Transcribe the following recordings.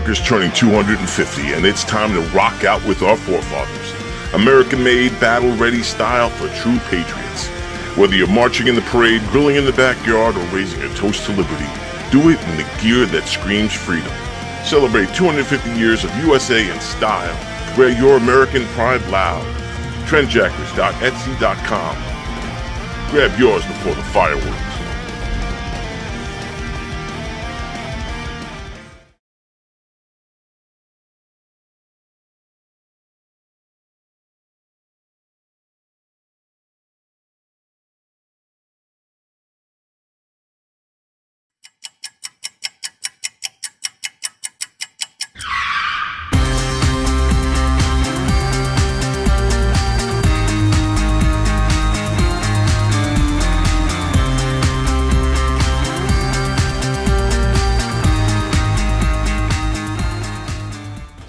America's turning 250, and it's time to rock out with our forefathers. American-made, battle-ready style for true patriots. Whether you're marching in the parade, grilling in the backyard, or raising a toast to liberty, do it in the gear that screams freedom. Celebrate 250 years of USA in style. Wear your American pride loud. Trendjackers.etsy.com. Grab yours before the fireworks.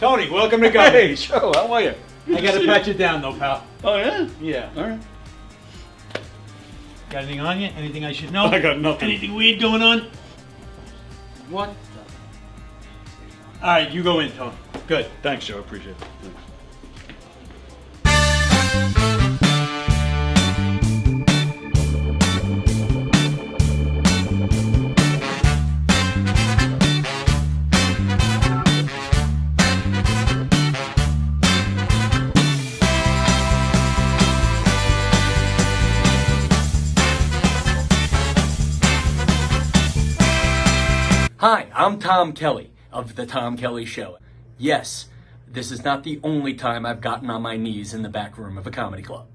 Tony, welcome to go. Hey, Joe, how are you? I gotta pat you down though, pal. Oh, yeah? Yeah. All right. Got anything on you? Anything I should know? I got nothing. Anything weird going on? What? Alright, you go in, Tony. Good. Thanks, Joe. Appreciate it. Thanks. Hi, I'm Tom Kelly of The Tom Kelly Show. Yes, this is not the only time I've gotten on my knees in the back room of a comedy club.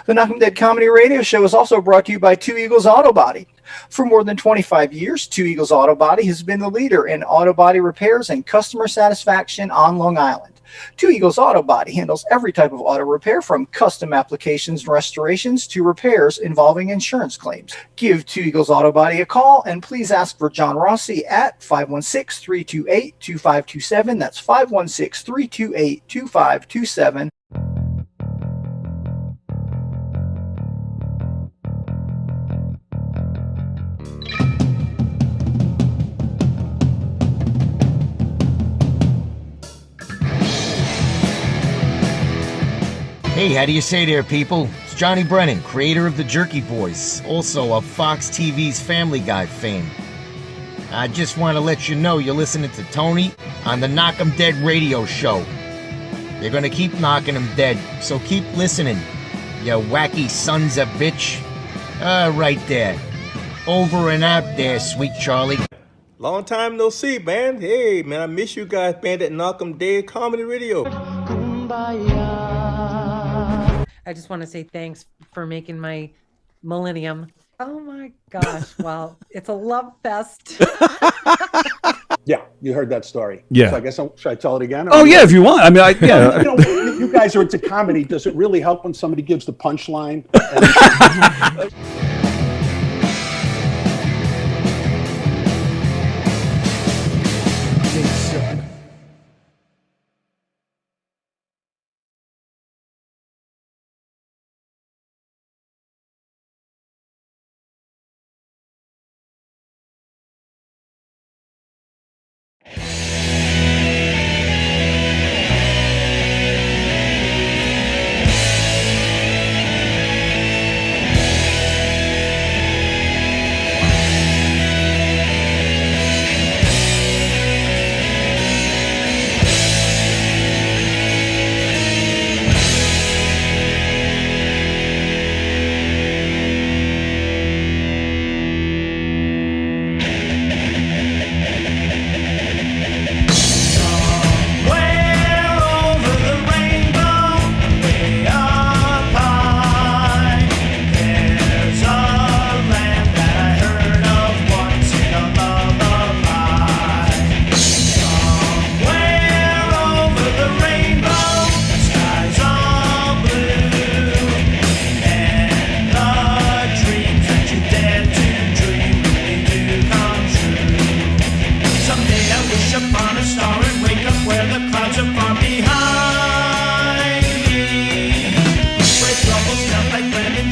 The Knock 'em Dead Comedy Radio Show is also brought to you by Two Eagles Auto Body. For more than 25 years, Two Eagles Auto Body has been the leader in auto body repairs and customer satisfaction on Long Island. Two Eagles Auto Body handles every type of auto repair from custom applications and restorations to repairs involving insurance claims. Give Two Eagles Auto Body a call and please ask for John Rossi at 516-328-2527. That's 516-328-2527. Hey, how do you say there, people? It's Johnny Brennan, creator of the Jerky Boys, also of Fox TV's Family Guy fame. I just want to let you know you're listening to Tony on the Knock 'em Dead radio show. They're gonna keep knocking 'em dead, so keep listening, you wacky sons of bitch. Right there. Over and out there, sweet Charlie. Long time no see, man. Hey, man, I miss you guys, man, that Knock 'em Dead Comedy Radio. I just want to say thanks for making my millennium. Oh my gosh. Well, it's a love fest. Yeah, you heard that story. Yeah. So I guess, should I tell it again? Oh, yeah, if you want. I mean, yeah. You know, you guys are into comedy. Does it really help when somebody gives the punchline?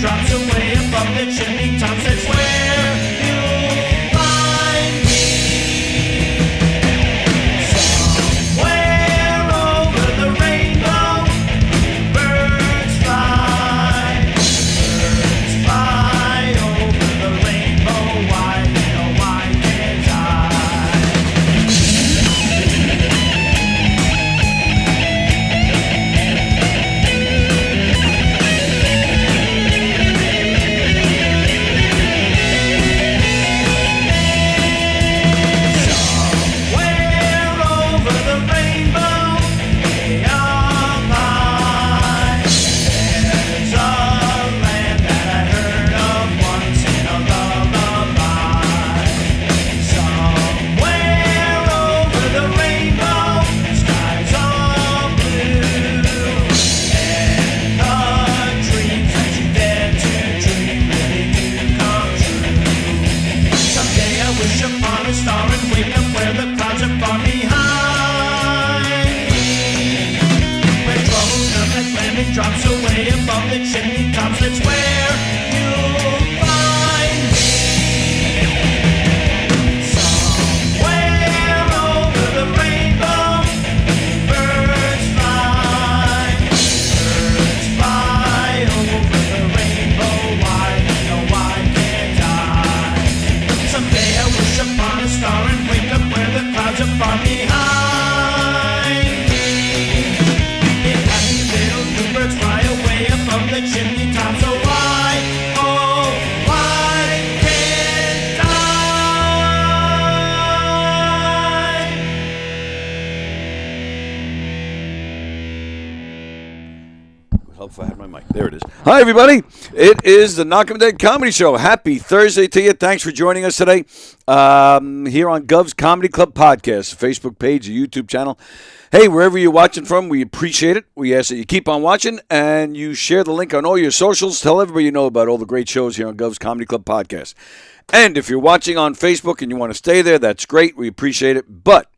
drops away above the chimney tops. That's where you'll find me. Somewhere over the rainbow, birds fly over the rainbow. Why, oh, why can't I? Somewhere over the rainbow, way up high, there's a land that I heard of once in a lullaby. Somewhere over the rainbow, skies all blue, and the dreams that you dare to dream really do come true. Someday I wish upon a star and wake up where the clouds are far behind me, where troubles come like lemon drops away above the chimney tops. That's where you'll find me. Somewhere over the rainbow, birds fly over the rainbow. Why, oh, why can't I? Someday I wish upon a star and wake up where the clouds are far behind me. If happy little bluebirds fly away above the chimney tops, oh why can't I? Would help if I had my mic. There it is. Hi, everybody. It is the Knock 'em Dead Comedy Show. Happy Thursday to you. Thanks for joining us today here on Gov's Comedy Club Podcast, Facebook page, the YouTube channel. Hey, wherever you're watching from, we appreciate it. We ask that you keep on watching and you share the link on all your socials. Tell everybody you know about all the great shows here on Gov's Comedy Club Podcast. And if you're watching on Facebook and you want to stay there, that's great. We appreciate it. But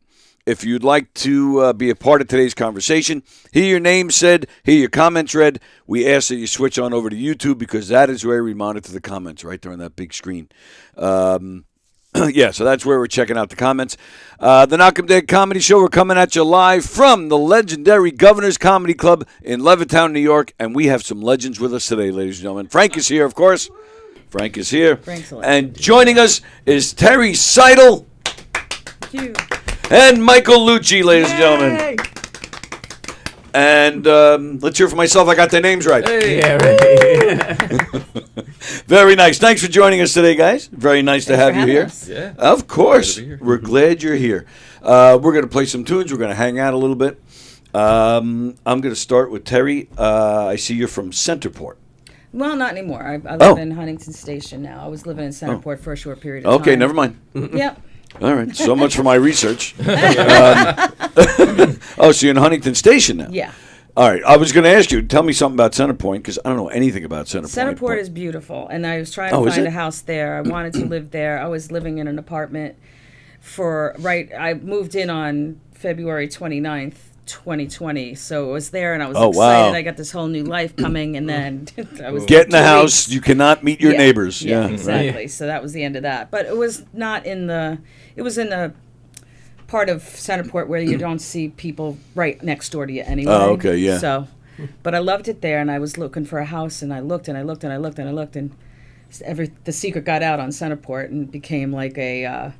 if you'd like to be a part of today's conversation, hear your name said, hear your comments read, we ask that you switch on over to YouTube because that is where we monitor the comments, right there on that big screen. Yeah, so that's where we're checking out the comments. The Knock 'em Dead Comedy Show, we're coming at you live from the legendary Governor's Comedy Club in Levittown, New York, and we have some legends with us today, ladies and gentlemen. Frank is here, of course. Frank is here. Frank's a and joining us is Terry Seidl. Thank you. And Michael Leuci, ladies and gentlemen. And let's hear for myself. I got their names right. Hey. Yeah, right. Very nice. Thanks for joining us today, guys. Very nice to have you here. Us. Yeah. Of course. We're glad you're here. We're going to play some tunes. We're going to hang out a little bit. I'm going to start with Terry. I see you're from Centerport. Well, not anymore. I live in Huntington Station now. I was living in Centerport for a short period of time. Okay, never mind. Yep. All right. So much for my research. Oh, so you're in Huntington Station now? Yeah. All right. I was going to ask you, tell me something about Centerpoint because I don't know anything about Centerpoint. Centerport is beautiful, and I was trying to find a house there. I wanted to live there. I was living in an apartment I moved in on February 29th, 2020, so it was there, and I was excited. Wow. I got this whole new life coming, and then I was get in the house. You cannot meet your neighbors. Yeah, exactly. Right. So that was the end of that. But it was not in the. It was in the part of Centerport where you don't see people right next door to you anyway. Oh, okay, yeah. So, but I loved it there, and I was looking for a house, and I looked, and I looked, and I looked, and I looked, and the secret got out on Centerport and became like a.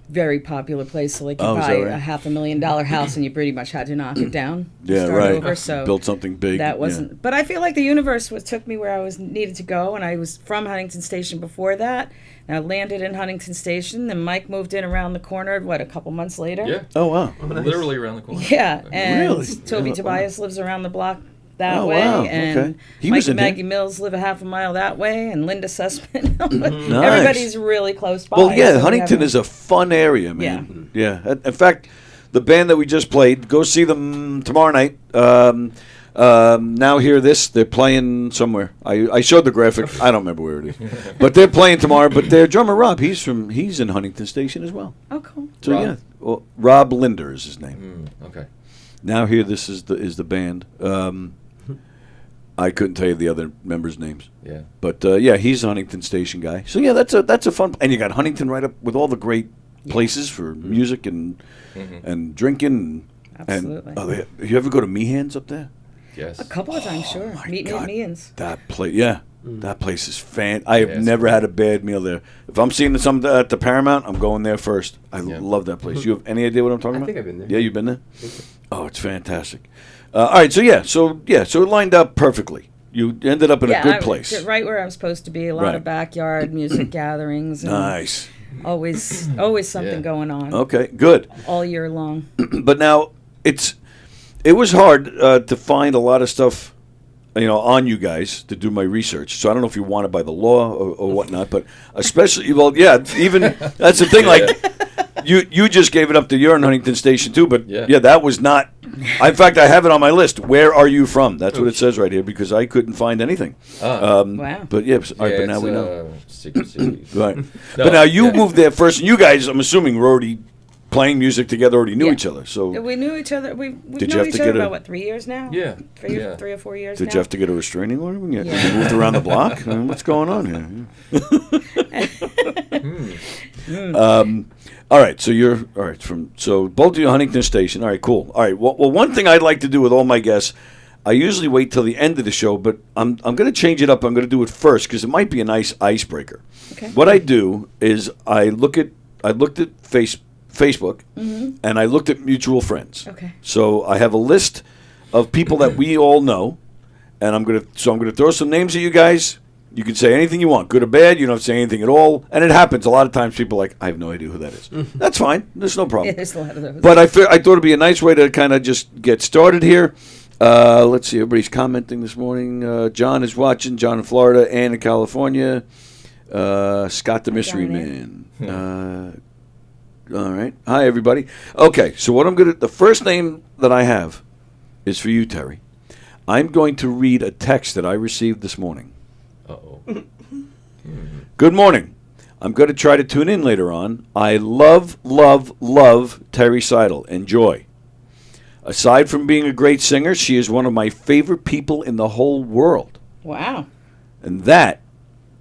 Very popular place, so like you buy a $500,000 house and you pretty much had to knock it down. Yeah, start right. Over, so built something big. That wasn't. But I feel like the universe took me where I needed to go, and I was from Huntington Station before that. And I landed in Huntington Station, and Mike moved in around the corner. A couple months later? Yeah. Oh wow. Literally around the corner. Yeah, and really? Toby Tobias lives around the block that way, and Mike and Maggie Mills live a half a mile that way, and Linda Sussman. Nice. Everybody's really close by. Well, yeah, so Huntington is a fun area, man. Yeah. In fact, the band that we just played, go see them tomorrow night. Now hear this, they're playing somewhere. I showed the graphic. I don't remember where it is, but they're playing tomorrow. But their drummer Rob, he's in Huntington Station as well. Oh, cool. So Rob? Yeah, Rob Linder is his name. Okay. Now here, this is the band. I couldn't tell you the other members' names. Yeah. But yeah, he's a Huntington Station guy. So yeah, that's a fun. And you got Huntington right up with all the great places for music and drinking. Absolutely. And you ever go to Meehan's up there? Yes. A couple of times, sure. Meet me at Meehan's. That place, yeah. That place is I have never had a bad meal there. If I'm seeing something at the Paramount, I'm going there first. I love that place. You have any idea what I'm talking about? I think I've been there. Yeah, you've been there? Oh, it's fantastic. All right, so it lined up perfectly. You ended up in a good place. Right where I'm supposed to be. A lot of backyard music gatherings. And nice. Always something going on. Okay, good. All year long. But now it was hard to find a lot of stuff, on you guys to do my research. So I don't know if you want it by the law or whatnot, but especially, even that's the thing. Like you just gave it up to your Huntington Station too, but that was not. In fact, I have it on my list. Where are you from? That's what it says right here because I couldn't find anything. Wow. But but now we know. Secret Right. No, but now you moved there first, and you guys, I'm assuming, were already playing music together, already knew each other. So we knew each other. We've Did you known have each to other get a- about what, 3 years now? Yeah. Three or 4 years did now. you have to get a restraining order when you moved around the block? I mean, what's going on here? All right, so you're all right so both of you Huntington Station. All right, cool. All right, well, one thing I'd like to do with all my guests, I usually wait till the end of the show, but I'm going to change it up. I'm going to do it first because it might be a nice icebreaker. Okay. What I do is I looked at Facebook and I looked at mutual friends. Okay. So I have a list of people that we all know, and I'm going to throw some names at you guys. You can say anything you want, good or bad. You don't have to say anything at all. And it happens. A lot of times people are like, I have no idea who that is. That's fine. There's no problem. Yeah, there's a lot of those. But I thought it'd be a nice way to kind of just get started here. Let's see. Everybody's commenting this morning. John is watching. John in Florida. Ann in California. Scott the Mystery Man. All right. Hi, everybody. Okay, so the first name that I have is for you, Terry. I'm going to read a text that I received this morning. Uh-oh. Good morning. I'm going to try to tune in later on. I love Terry Seidl. Enjoy. Aside from being a great singer, she is one of my favorite people in the whole world. Wow. And that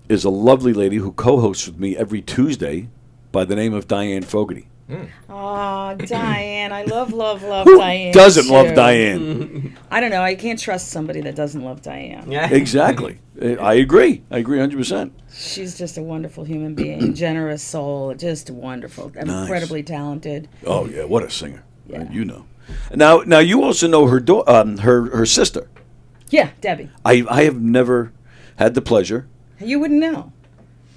is a lovely lady who co-hosts with me every Tuesday by the name of Diane Fogarty. Oh, Diane. I love Who Diane. doesn't too. love Diane? I don't know. I can't trust somebody that doesn't love Diane. Exactly. I agree. 100%. She's just a wonderful human being, generous soul, just wonderful, incredibly talented. Oh, yeah. What a singer. Yeah. You know. Now you also know her her sister. Yeah, Debbie. I have never had the pleasure. You wouldn't know.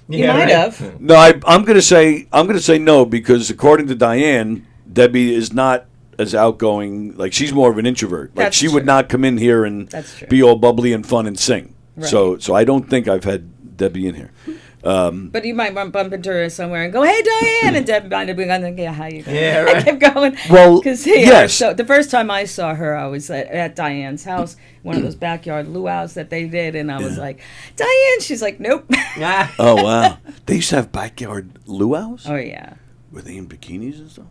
You Yeah, might right. have. No, I'm gonna say no because according to Diane, Debbie is not as outgoing. Like she's more of an introvert. Like That's she true. would not come in here and That's true. be all bubbly and fun and sing. Right. So I don't think I've had Debbie in here. But you might bump into her somewhere and go, "Hey, Diane," and Debbie might be going, "Yeah, how you doing?" Yeah, right. I kept going. Well, because yes. So the first time I saw her, I was at Diane's house, one of those backyard luau's that they did, and I was like, "Diane," she's like, "Nope." Oh wow, they used to have backyard luau's. Oh yeah. Were they in bikinis and stuff?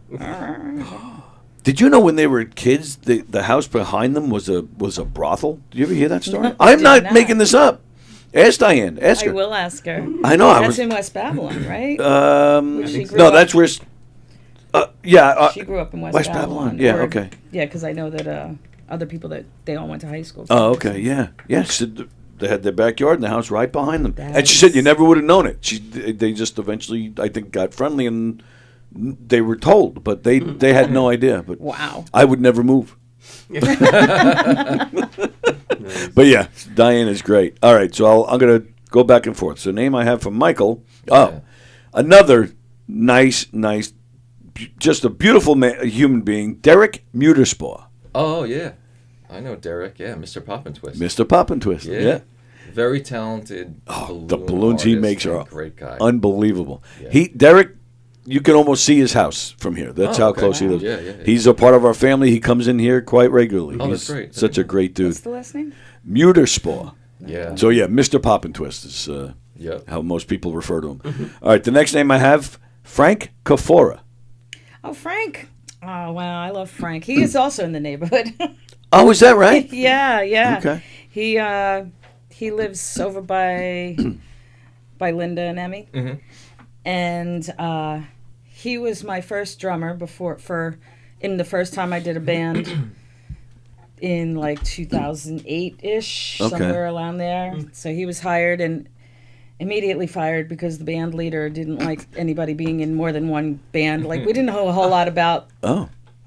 Did you know when they were kids, the house behind them was a brothel? Did you ever hear that story? I'm did not making this up. Ask Diane. Ask I her. will ask her. I know. That's in West Babylon, right? She grew No, up- that's where. she grew up in West, West Babylon. Babylon. Yeah. Okay. Yeah, because I know that other people that they all went to high school. Oh, okay. Yeah. Yeah. She said they had their backyard and the house right behind them, and she That's- said you never would have known it. They just eventually, I think, got friendly and they were told, but they had no idea. But Wow. I would never move. But yeah, Diane is great. All right, so I'm going to go back and forth. So name I have from Michael. Oh, another nice, just a beautiful human being, Derek Muterspaw. Oh, yeah. I know Derek. Yeah, Mr. Pop and Twist. Mr. Pop and Twist. Yeah. Very talented. The balloons he artist makes and are great guy. unbelievable. Yeah. Derek, you can almost see his house from here. That's how okay. close he lives. Yeah. He's a part of our family. He comes in here quite regularly. Oh, He's that's great. Such a great dude. What's the last name? Muterspaw. Yeah. So yeah, Mr. Pop and Twist is Yep. how most people refer to him. All right, the next name I have, Frank Cafora. Oh, Frank. Oh, wow. I love Frank. He is also in the neighborhood. Oh, is that right? Yeah. Okay. He lives over by Linda and Emmy, and he was my first drummer in the first time I did a band in like 2008-ish, somewhere around there. So he was hired and immediately fired because the band leader didn't like anybody being in more than one band. Like, we didn't know a whole lot about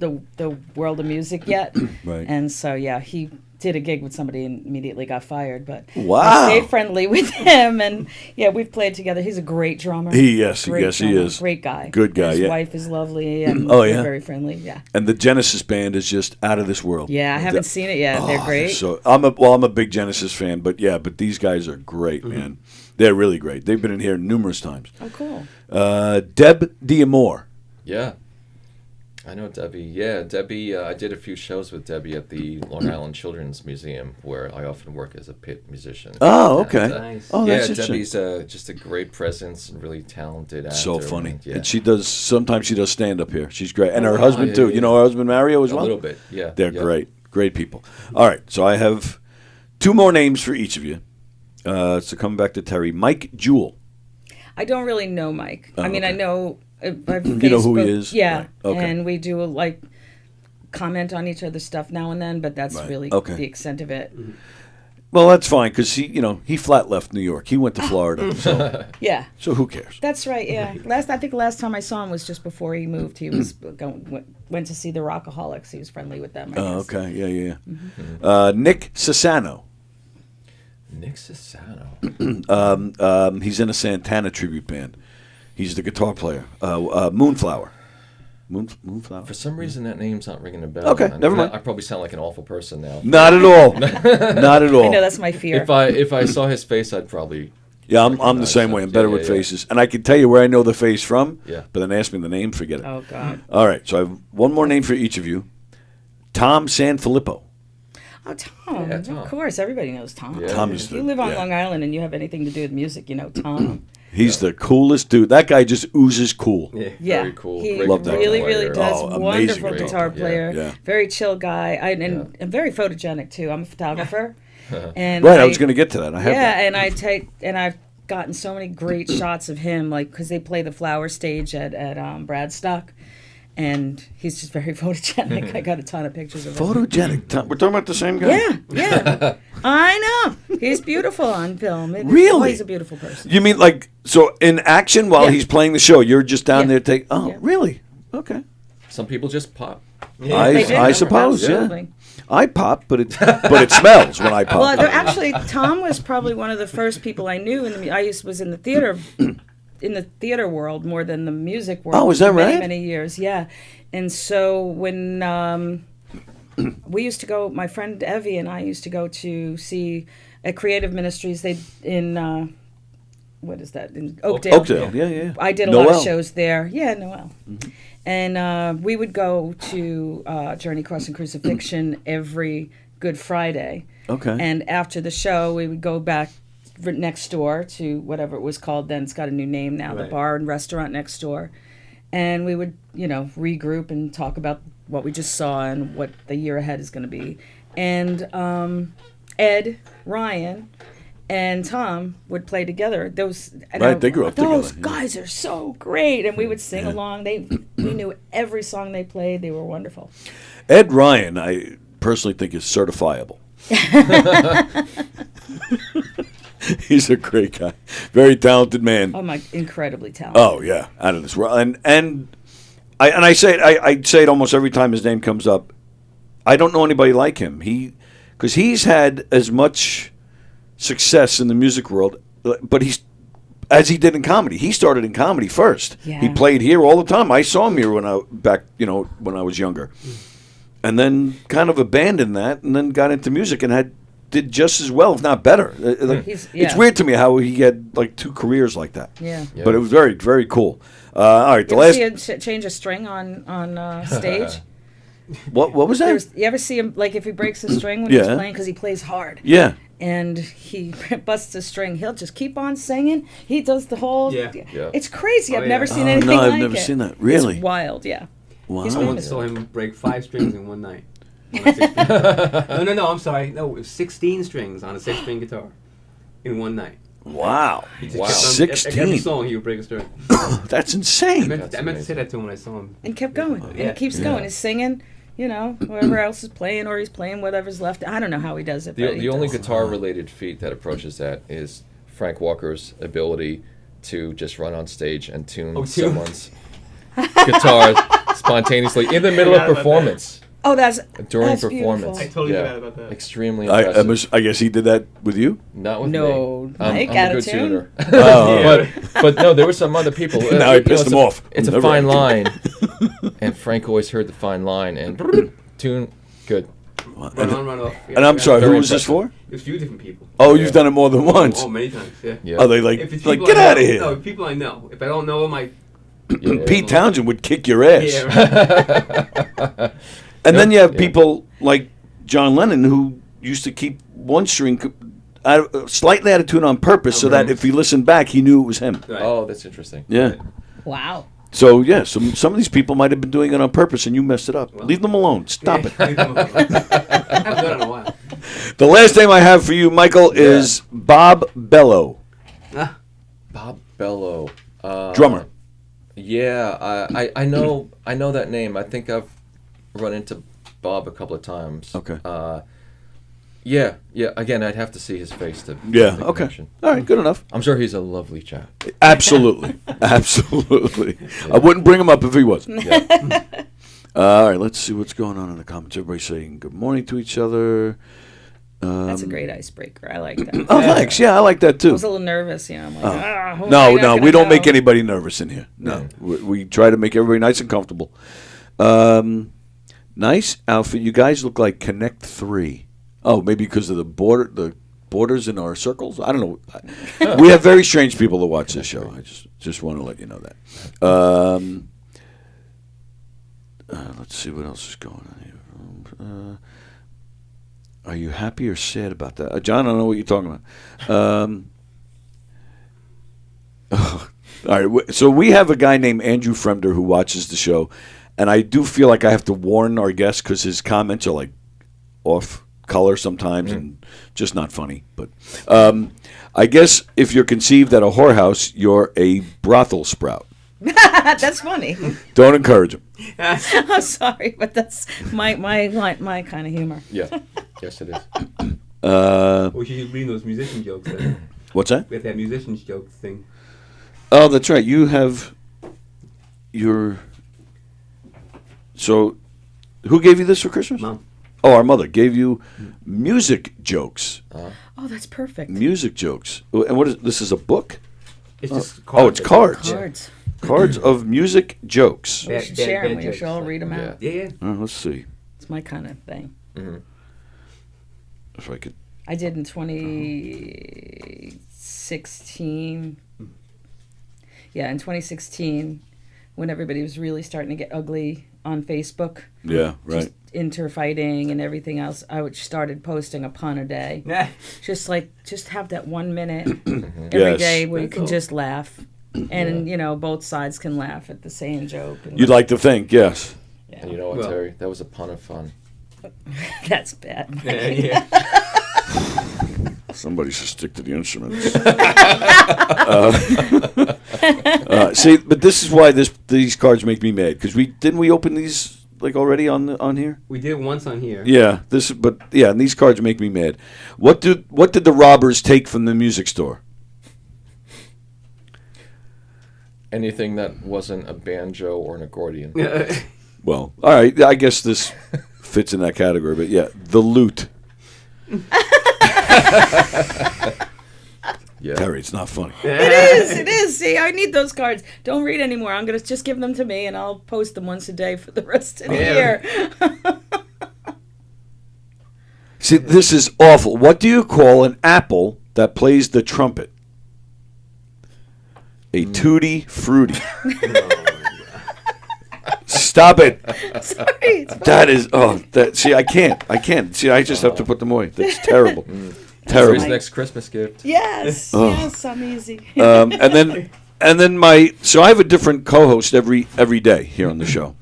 the world of music yet. Right. And so, yeah, he did a gig with somebody and immediately got fired. But Wow. I stayed friendly with him, and yeah, we've played together. He's a great drummer. Yes, Great he drummer. is. Great guy. Good guy, His yeah. wife is lovely, and Oh, they're yeah? very friendly, yeah. And the Genesis band is just out of this world. Yeah, I haven't seen it yet. They're great. So I'm a big Genesis fan, but these guys are great, man. They're really great. They've been in here numerous times. Oh, cool. Deb D'Amore. Yeah. I know Debbie. Yeah, Debbie, I did a few shows with Debbie at the Long Island Children's Museum, where I often work as a pit musician. Oh, okay. And, Oh, yeah, that's interesting. Debbie's just a great presence and really talented actor. So funny. And, yeah. And sometimes she does stand up here. She's great. And Oh, her wow. husband, Yeah, too. yeah, You know her husband, Mario, as a well? little bit, yeah. They're Yep. great. Great people. All right, so I have 2 more names for each of you. So coming back to Terry. Mike Jewell. I don't really know Mike. Oh, I mean, okay. I know. I've You know who he is? Yeah, Right. Okay. and we do like comment on each other's stuff now and then, but that's Right. really Okay. the extent of it. Well, that's fine, because he flat left New York. He went to Florida. So, Yeah, so who cares? that's right. Yeah, I think the last time I saw him was just before he moved. He was went to see the Rockaholics. He was friendly with them. I Oh, guess. okay. Yeah. Nick Sassano. Nick Sassano. He's in a Santana tribute band. He's the guitar player. Moonflower. Moonflower. For some reason, that name's not ringing a bell. Okay, And never mind. I probably sound like an awful person now. Not at all. Not at all. I know that's my fear. If I saw his face, I'd probably. Yeah, I'm the same way. I'm better with faces. And I can tell you where I know the face from, Yeah. but then ask me the name, forget it. Oh God. All right, so I have one more name for each of you. Tom Sanfilippo. Oh, Tom. Yeah, Tom. Of course, everybody knows Tom. Yeah. Tom is If you the- live on yeah. Long Island and you have anything to do with music, you know Tom. He's the coolest dude. That guy just oozes cool. Yeah, Yeah, very cool. he Great Love that guitar really, guy. really player. does. Oh, amazing Wonderful guitar guitar player. player. Yeah. Very chill guy, and very photogenic too. I'm a photographer, and Right, I was going to get to that. I have yeah, that. and I've gotten so many great shots of him, like because they play the Flower Stage at Bradstock, and he's just very photogenic. I got a ton of pictures of him. Photogenic. We're talking about the same guy? Yeah, I know. He's beautiful on film. Really? He's a beautiful person. You mean like, so in action while Yeah. he's playing the show, you're just down Yeah. there Yeah. really? Okay. Some people just pop. They do. I suppose, Absolutely. yeah. I pop, but it smells when I pop. Well, actually, Tom was probably one of the first people I knew. Was in the theater, in the theater world more than the music world. Oh, is that for many, right? Many years, yeah. And so when we used to go, my friend Evie and I used to go to see at Creative Ministries. They in what is that in Oakdale? Oakdale, yeah. I did a lot of Noel. shows there. Yeah, Noel. And we would go to Journey Crossing Crucifixion every Good Friday. Okay. And after the show, we would go back next door to whatever it was called then. It's got a new name now, the Right. bar and restaurant next door. And we would, regroup and talk about what we just saw and what the year ahead is going to be. And Ed, Ryan, and Tom would play together. They grew up Those together, yeah. guys are so great, and we would sing Yeah. along. We knew every song they played. They were wonderful. Ed Ryan, I personally think is certifiable. He's a great guy. Very talented man. Oh my, incredibly talented. Oh yeah, out of this world. And I say it. I say it almost every time his name comes up. I don't know anybody like him. Because he's had as much success in the music world, but as he did in comedy. He started in comedy first. Yeah. He played here all the time. I saw him here when I was younger, and then kind of abandoned that, and then got into music and did just as well, if not better. It's weird to me how he had like 2 careers like that. Yeah. But it was very, very cool. All right, the You last. ever see him change a string on stage? What was that? You ever see him, like if he breaks a string when Yeah. he's playing, because he plays hard. Yeah. And he busts a string, he'll just keep on singing. He does the whole. Yeah. Yeah. It's crazy. I've never seen Oh, anything no, like I've never it. seen that. Really? It's wild, yeah. Wow. He's I once famous. saw him break 5 strings in one night. on a 6-string. No, I'm sorry. No, it was 16 strings on a 6-string guitar in one night. Wow. He just Wow. kept on- 16. Every song he would break a string. That's insane. I meant to say that to him when I saw him. And kept going. And it keeps going. He's singing, you know, whoever else is playing, or he's playing whatever's left. I don't know how he does it. but he The only does. guitar-related feat that approaches that is Frank Walker's ability to just run on stage and tune someone's guitar spontaneously in the middle of performance. Oh, that's during that's performance. beautiful. I totally forgot about that. Extremely impressive. I guess he did that with you? Not with No, me. Mike I'm out a of good tune. tuner. Oh. but no, there were some other people. Now he pissed him off. It's a Never fine again. line, and Frank always heard the fine line and tune good. Run on, run off. Yeah, And I'm sorry, who Very was this for? There's a few different people. Oh, you've done it more than once. Oh, many times, yeah. Are they like If it's get people I out of know- here? No, people I know. If I don't know them, I... Pete Townsend would kick your ass. Yeah. And then you have people like John Lennon who used to keep one string slightly out of tune on purpose so that if he listened back, he knew it was him. Right. Oh, that's interesting. Yeah. Wow. So, yeah, some of these people might have been doing it on purpose and you messed it up. Leave them alone. Stop it. Leave them alone. I haven't done it in a while. The last name I have for you, Michael, is Bob Bello. Bob Bello. Drummer. Yeah, I know that name. I think I've run into Bob a couple of times. Okay. Yeah. Again, I'd have to see his face to. Yeah. make the Okay. connection. All right. Good enough. I'm sure he's a lovely chap. Absolutely. Absolutely. I wouldn't bring him up if he wasn't. Yeah. All right. Let's see what's going on in the comments. Everybody's saying good morning to each other. That's a great icebreaker. I like that. Oh, thanks. Yeah, I like that I too. was a little nervous, you know. I'm like, who am I No, not gonna we don't know? make anybody nervous in here. No, we try to make everybody nice and comfortable. Nice outfit. You guys look like Connect 3. Oh, maybe because of the borders in our circles. I don't know. We have very strange people that watch this show. I just want to let you know that. Let's see what else is going on here. Are you happy or sad about that, John? I don't know what you're talking about. All right, so we have a guy named Andrew Fremder who watches the show, and I do feel like I have to warn our guests because his comments are like off color sometimes and just not funny. But I guess if you're conceived at a whorehouse, you're a brothel sprout. That's funny. Don't encourage him. I'm sorry, but that's my kind of humor. Yeah. Yes, it is. We should read those musician jokes then. What's that? We have that musician's joke thing. Oh, that's right. You have your. So, who gave you this for Christmas? Mom. Oh, our mother gave you music jokes. Oh, that's perfect. Music jokes. And what is this? Is a book? It's just Oh, it's cards. Cards. Cards of music jokes. We should share them. We should all read them out. Yeah. Let's see It's my kind of thing. if I could. I did in 2016. Yeah, in 2016, when everybody was really starting to get ugly on Facebook. Yeah, right. Just interfighting and everything else. I started posting a pun a day. Just have that 1 minute every day where you can just laugh. And, you know, both sides can laugh at the same joke. And You'd like to think, yes. Yeah. And you know what, Terry? That was a pun of fun. That's bad. Yeah. Somebody should stick to the instruments. See, but this is why these cards make me mad because didn't we open these like already on here? We did once on here. Yeah, and these cards make me mad. What did the robbers take from the music store? Anything that wasn't a banjo or an accordion. Well, all right, I guess this fits in that category, but yeah, the loot. Yeah. Terry, it's not funny. It is. See, I need those cards. Don't read anymore. I'm going to just give them to me, and I'll post them once a day for the rest of the year. See, this is awful. What do you call an apple that plays the trumpet? A tutti frutti. Stop it. Sorry. That is, see, I can't. See, I just have to put them away. That's terrible. Terrible. Terry's next Christmas gift. Yes. Oh. Yes, I'm easy. And then so I have a different co-host every day here on the show.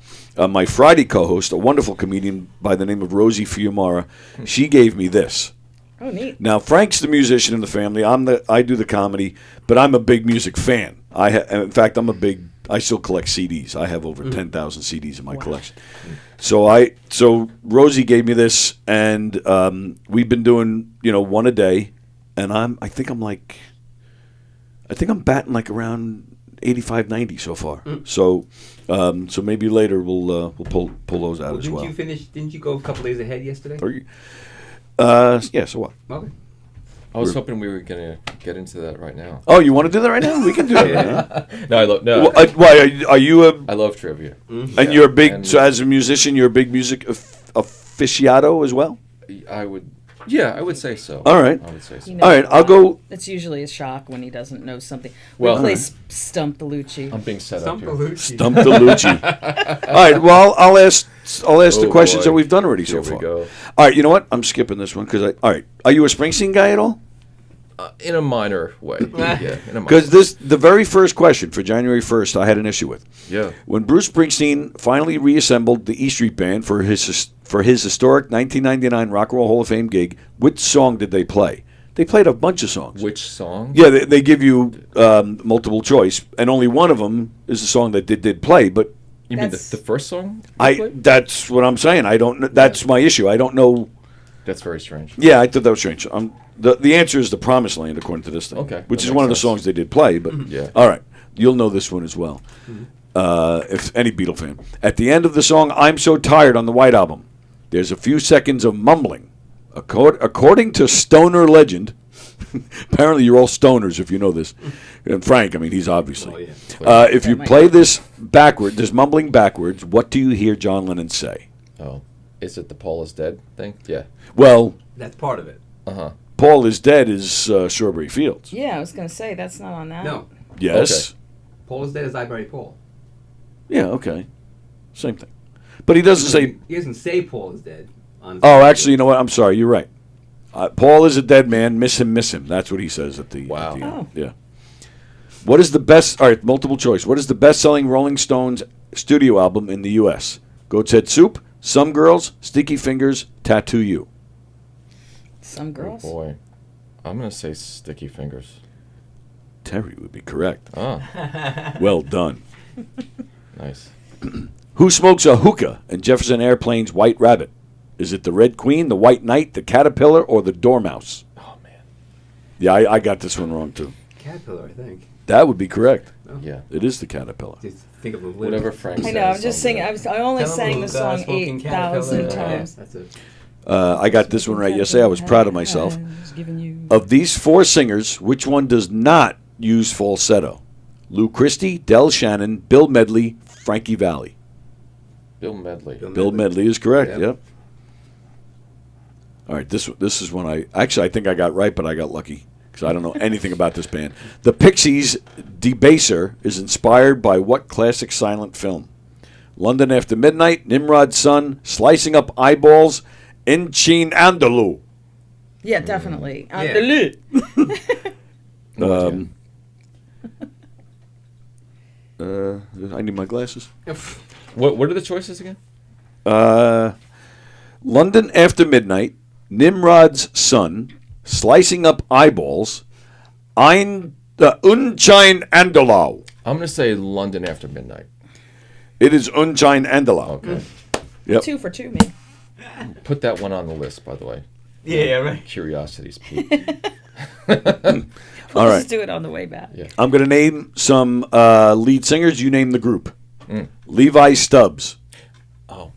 my Friday co-host, a wonderful comedian by the name of Rosie Fiumara, she gave me this. Oh, neat. Now, Frank's the musician in the family. I do the comedy, but I'm a big music fan. In fact, I still collect CDs. I have over 10,000 CDs in my collection. So Rosie gave me this, and we've been doing one a day, and I think I'm batting like around 85, 90 so far. So maybe later we'll pull those out as well. Didn't you go a couple days ahead yesterday? Yeah. So what? Okay. I was hoping we were gonna get into that right now. Oh, you want to do that right now? We can do it. No, I love no. Why are you a? I love trivia. And you're a big. So as a musician, you're a big music aficionado as well. I would say so. All right. I would say so. All right, I'll go. It's usually a shock when he doesn't know something. Well, We play Stump the Leuci. I'm being set up here. Stump the Leuci. All right. Well, I'll ask the questions that we've done already so far. Here we go. All right. You know what? I'm skipping this one because all right. Are you a Springsteen guy at all? In a minor way. Yeah. In a minor. Because the very first question for January 1st, I had an issue with. Yeah. When Bruce Springsteen finally reassembled the E Street Band for his historic 1999 Rock and Roll Hall of Fame gig, which song did they play? They played a bunch of songs. Which song? Yeah, they give you multiple choice, and only one of them is the song that they did play. But you mean the first song? That's what I'm saying. I don't. That's my issue. I don't know. That's very strange. Yeah, I thought that was strange. The answer is The Promised Land, according to this thing. Okay, which that is one of the makes songs they did play. But Yeah. all right, you'll know this one as well. If any Beatle fan. At the end of the song "I'm So Tired" on the White Album, there's a few seconds of mumbling. According to stoner legend, apparently you're all stoners if you know this. And Frank, I mean, he's obviously. If you play this backward, this mumbling backwards, what do you hear John Lennon say? Oh, is it the Paul is Dead thing? Yeah. Well, That's part of it. Paul is Dead is Strawberry Fields. Yeah, I was going to say, that's not on that. No. Yes. Paul is dead as I bury Paul. Yeah, okay. Same thing. But he doesn't say. He doesn't say Paul is dead. Oh, actually, you know what? I'm sorry. You're right. Paul is a dead man. Miss him, miss him. That's what he says at the. Wow. At the end. Yeah. What is the best? All right, multiple choice. What is the best-selling Rolling Stones studio album in the U.S.? Goat's Head Soup, Some Girls, Sticky Fingers, Tattoo You. Some Girls? Oh boy, I'm gonna say Sticky Fingers. Terry would be correct. Oh. Well done. Nice. Who smokes a hookah in Jefferson Airplane's White Rabbit? Is it the Red Queen, the White Knight, the Caterpillar, or the Dormouse? Oh man. Yeah, I got this one wrong too. Caterpillar, I think. That would be correct. Oh. Yeah. It is the Caterpillar. Just think of the Whatever Frank I says. know, I'm just singing. I'm I only Tell 'em sang about the song smoking 8,000 caterpillar. times. Yeah, that's it. I got this one right yesterday. I was proud of myself. Of these four singers, which one does not use falsetto? Lou Christie, Del Shannon, Bill Medley, Frankie Valli. Bill Medley. Bill Medley is correct. Yep. Yep. All right, this is one I think I got right, but I got lucky because I don't know anything about this band. The Pixies' Debaser is inspired by what classic silent film? London After Midnight, Nimrod's Son, Slicing Up Eyeballs, Inchin Andalou. Yeah, definitely. Yeah. I need my glasses. What are the choices again? London After Midnight, Nimrod's Son, Slicing Up Eyeballs, Unchain Andalou. I'm gonna say London After Midnight. It is Unchain Andalou. Okay. Yep. 2 for 2, me. Put that one on the list, by the way. Yeah, right. Curiosities, Pete. All right. Let's do it on the way back. Yeah. I'm going to name some lead singers. You name the group. Levi Stubbs. Oh.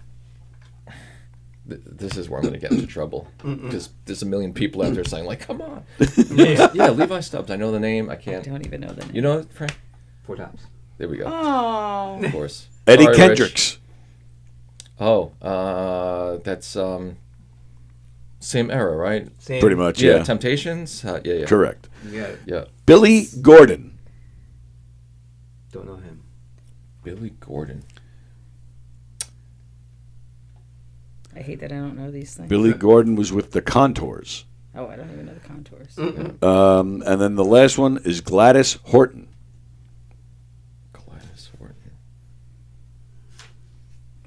This is where I'm going to get into trouble. Because there's a million people out there saying, like, come on. Yeah, Levi Stubbs. I know the name. I can't. I don't even know the name. You know it, Frank? Four Tops. There we go. Oh. Of course. Eddie Sorry, Kendricks. Rich. Oh, that's same era, right? Same. Pretty much, yeah. Temptations? Yeah. Correct. Yeah. Yeah. Billy Gordon. Don't know him. Billy Gordon. I hate that I don't know these things. Billy Gordon was with the Contours. Oh, I don't even know the contours. And then the last one is Gladys Horton. Gladys Horton.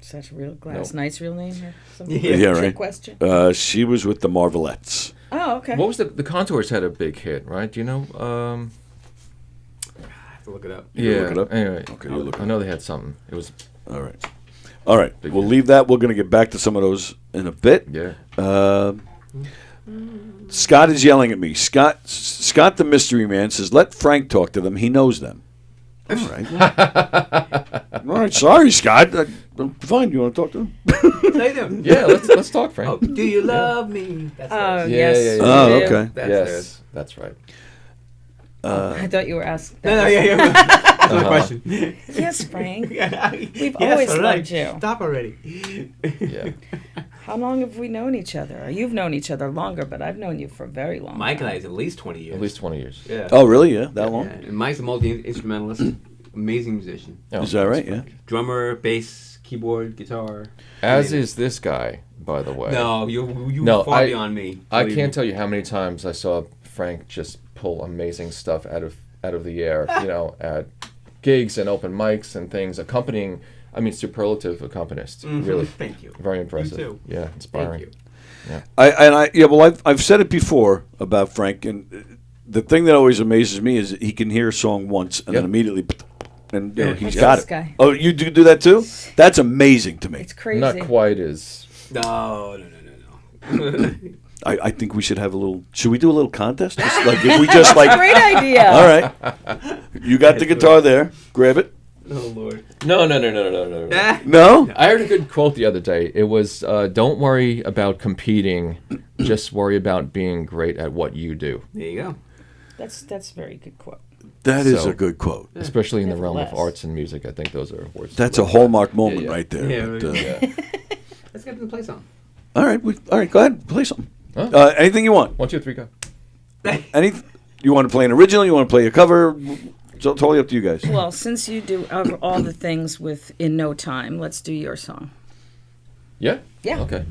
Such a real Gladys Knight's real name or something? Yeah, Trick right. question. She was with the Marvelettes. Oh, okay. What was the Contours had a big hit, right? Do you know? I have to look it up. Yeah. Look it up? Anyway, Okay, you look I know they had something. It was all right. All right, we'll leave that. We're going to get back to some of those in a bit. Yeah. Scott is yelling at me. Scott, the mystery man, says, "Let Frank talk to them. He knows them." All right. All right. Sorry, Scott. Fine. You want to talk to him? Say them. Yeah, let's talk, Frank. Oh, do you love me? That's theirs. Yes. Oh, okay. That's Yes, theirs. that's right. I thought you were asking. No, yeah. That's my question. Yes, Frank. We've Yes, always all right. loved you. Stop already. Yeah. How long have we known each other? You've known each other longer, but I've known you for a very long Mike time. and I is at least 20 years. At least 20 years. Yeah. Oh, really? Yeah, that long? Yeah. And Mike's a multi-instrumentalist, amazing musician. Oh, Is that right? Yeah. Drummer, bass, keyboard, guitar. As is this guy, by the way. No, you No, far beyond me. I believe can't me. tell you how many times I saw Frank just pull amazing stuff out of the air, at gigs and open mics and things, accompanying, superlative accompanist. Really. Thank you. Very impressive. You too. Yeah, inspiring. Thank you. Yeah. I've said it before about Frank, and the thing that always amazes me is he can hear a song once and then immediately, and he's got This it. guy. Oh, you do that too? That's amazing to me. It's crazy. Not quite as. No. I think we should have a little. Should we do a little contest? Just like if we just like. Great idea. All right. You got the guitar there. Grab it. Oh Lord. No. No. I heard a good quote the other day. It was, "Don't worry about competing, just worry about being great at what you do." There you go. That's a very good quote. That is So, a good quote. Especially in the realm of Nevertheless. arts and music, I think those are words. That's a hallmark moment right there. Yeah, but, yeah. Let's get them to play some. all right. All right. Go ahead. Play something. Huh? Anything you want. 1, 2, 3, go. You want to play an original? You want to play a cover? It's totally up to you guys. Well, since you do all the things in no time, let's do your song. Yeah? Yeah. Okay.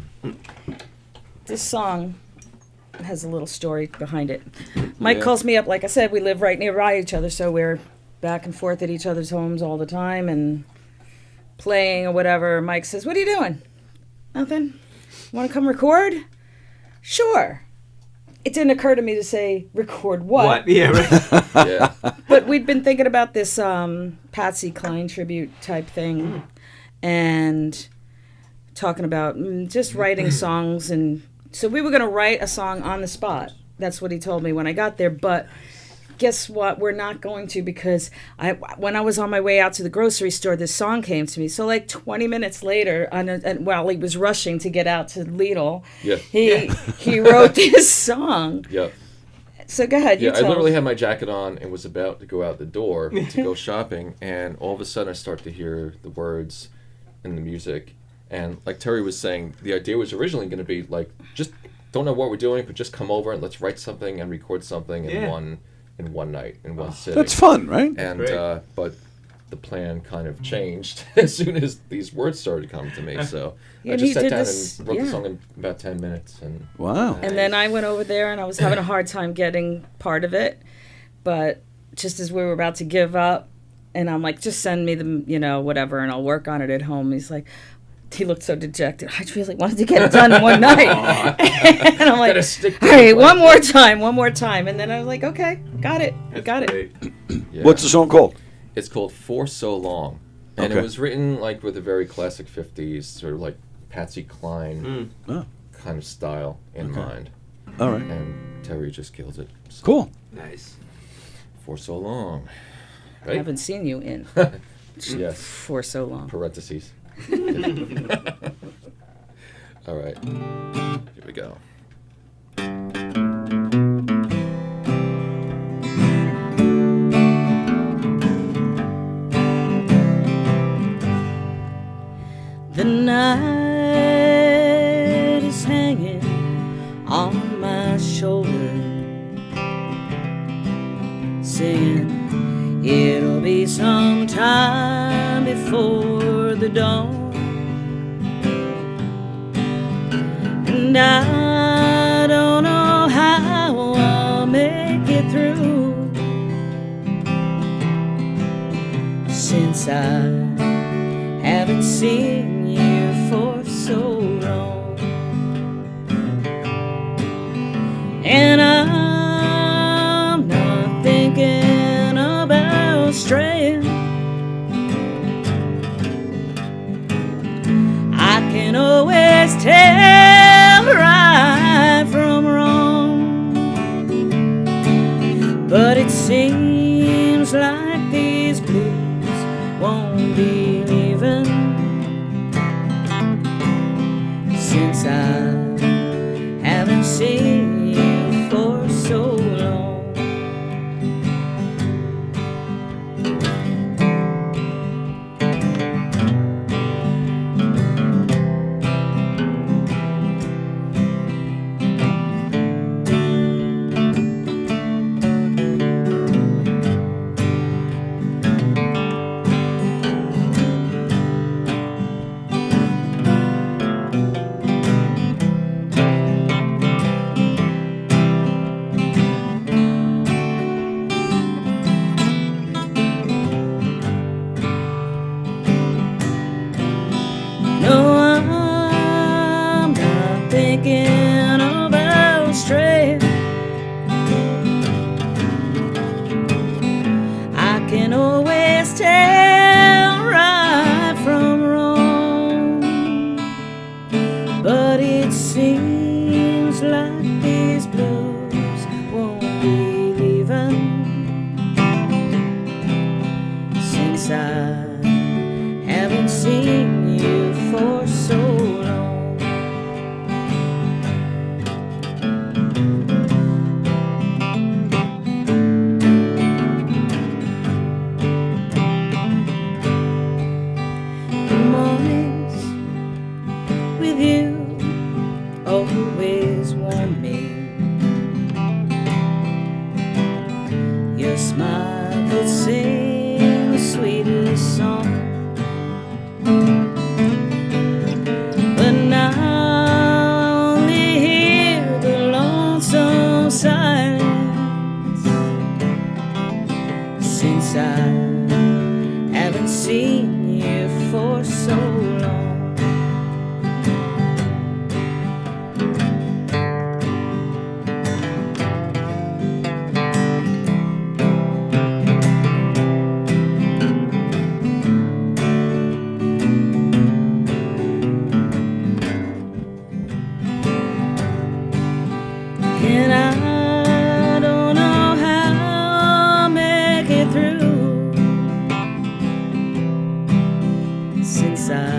This song has a little story behind it. Mike calls me up. Like I said, we live right nearby each other, so we're back and forth at each other's homes all the time and playing or whatever. Mike says, "What are you doing?" "Nothing. Want to come record?" "Sure." It didn't occur to me to say, "Record what?" What? Yeah, right. Yeah. But we'd been thinking about this Patsy Cline tribute type thing and talking about just writing songs. And so we were going to write a song on the spot. That's what he told me when I got there. But guess what? We're not going to, because when I was on my way out to the grocery store, this song came to me. So like 20 minutes later, while he was rushing to get out to Lidl, he wrote this song. Yep. So go ahead. Yeah, You I tell. literally had my jacket on and was about to go out the door to go shopping, and all of a sudden I start to hear the words and the music. And like Terry was saying, the idea was originally going to be like, just don't know what we're doing, but just come over and let's write something and record something in one night, in one sitting. That's fun, right? And but the plan kind of changed as soon as these words started coming to me. So I And just he sat did down this- and wrote the yeah. song in about 10 minutes. And Wow. And then I went over there and I was having a hard time getting part of it. But just as we were about to give up, and I'm like, just send me the, whatever, and I'll work on it at home. He's like, he looked so dejected. I really wanted to get it done in one night. And I'm like, all right, one more time. And then I was like, okay, got it. Yeah. What's the song called? It's called For So Long. And Okay. it was written like with a very classic 50s, sort of like Patsy Cline kind of style in mind. All right. And Terry just kills it. So, Cool. Nice. For So Long. I haven't seen you in Yes. for so long. Parentheses. All right. Here we go. The night is hanging on my shoulder, singing, it'll be some time before the dawn. And I don't know how I'll make it through, since I haven't seen you straying. I can always tell right from wrong, but it seems like these blues won't be leaving since I haven't seen you for so long. No, I'm not thinking about straying. I can always tell right from wrong, but it seems like these blues won't be leaving since I haven't seen you for so long. The mornings with you always warm me. Your smile could sing the sweetest song, but now I only hear the lonesome silence since I haven't seen you for so long. And I don't know how I'll make it through since I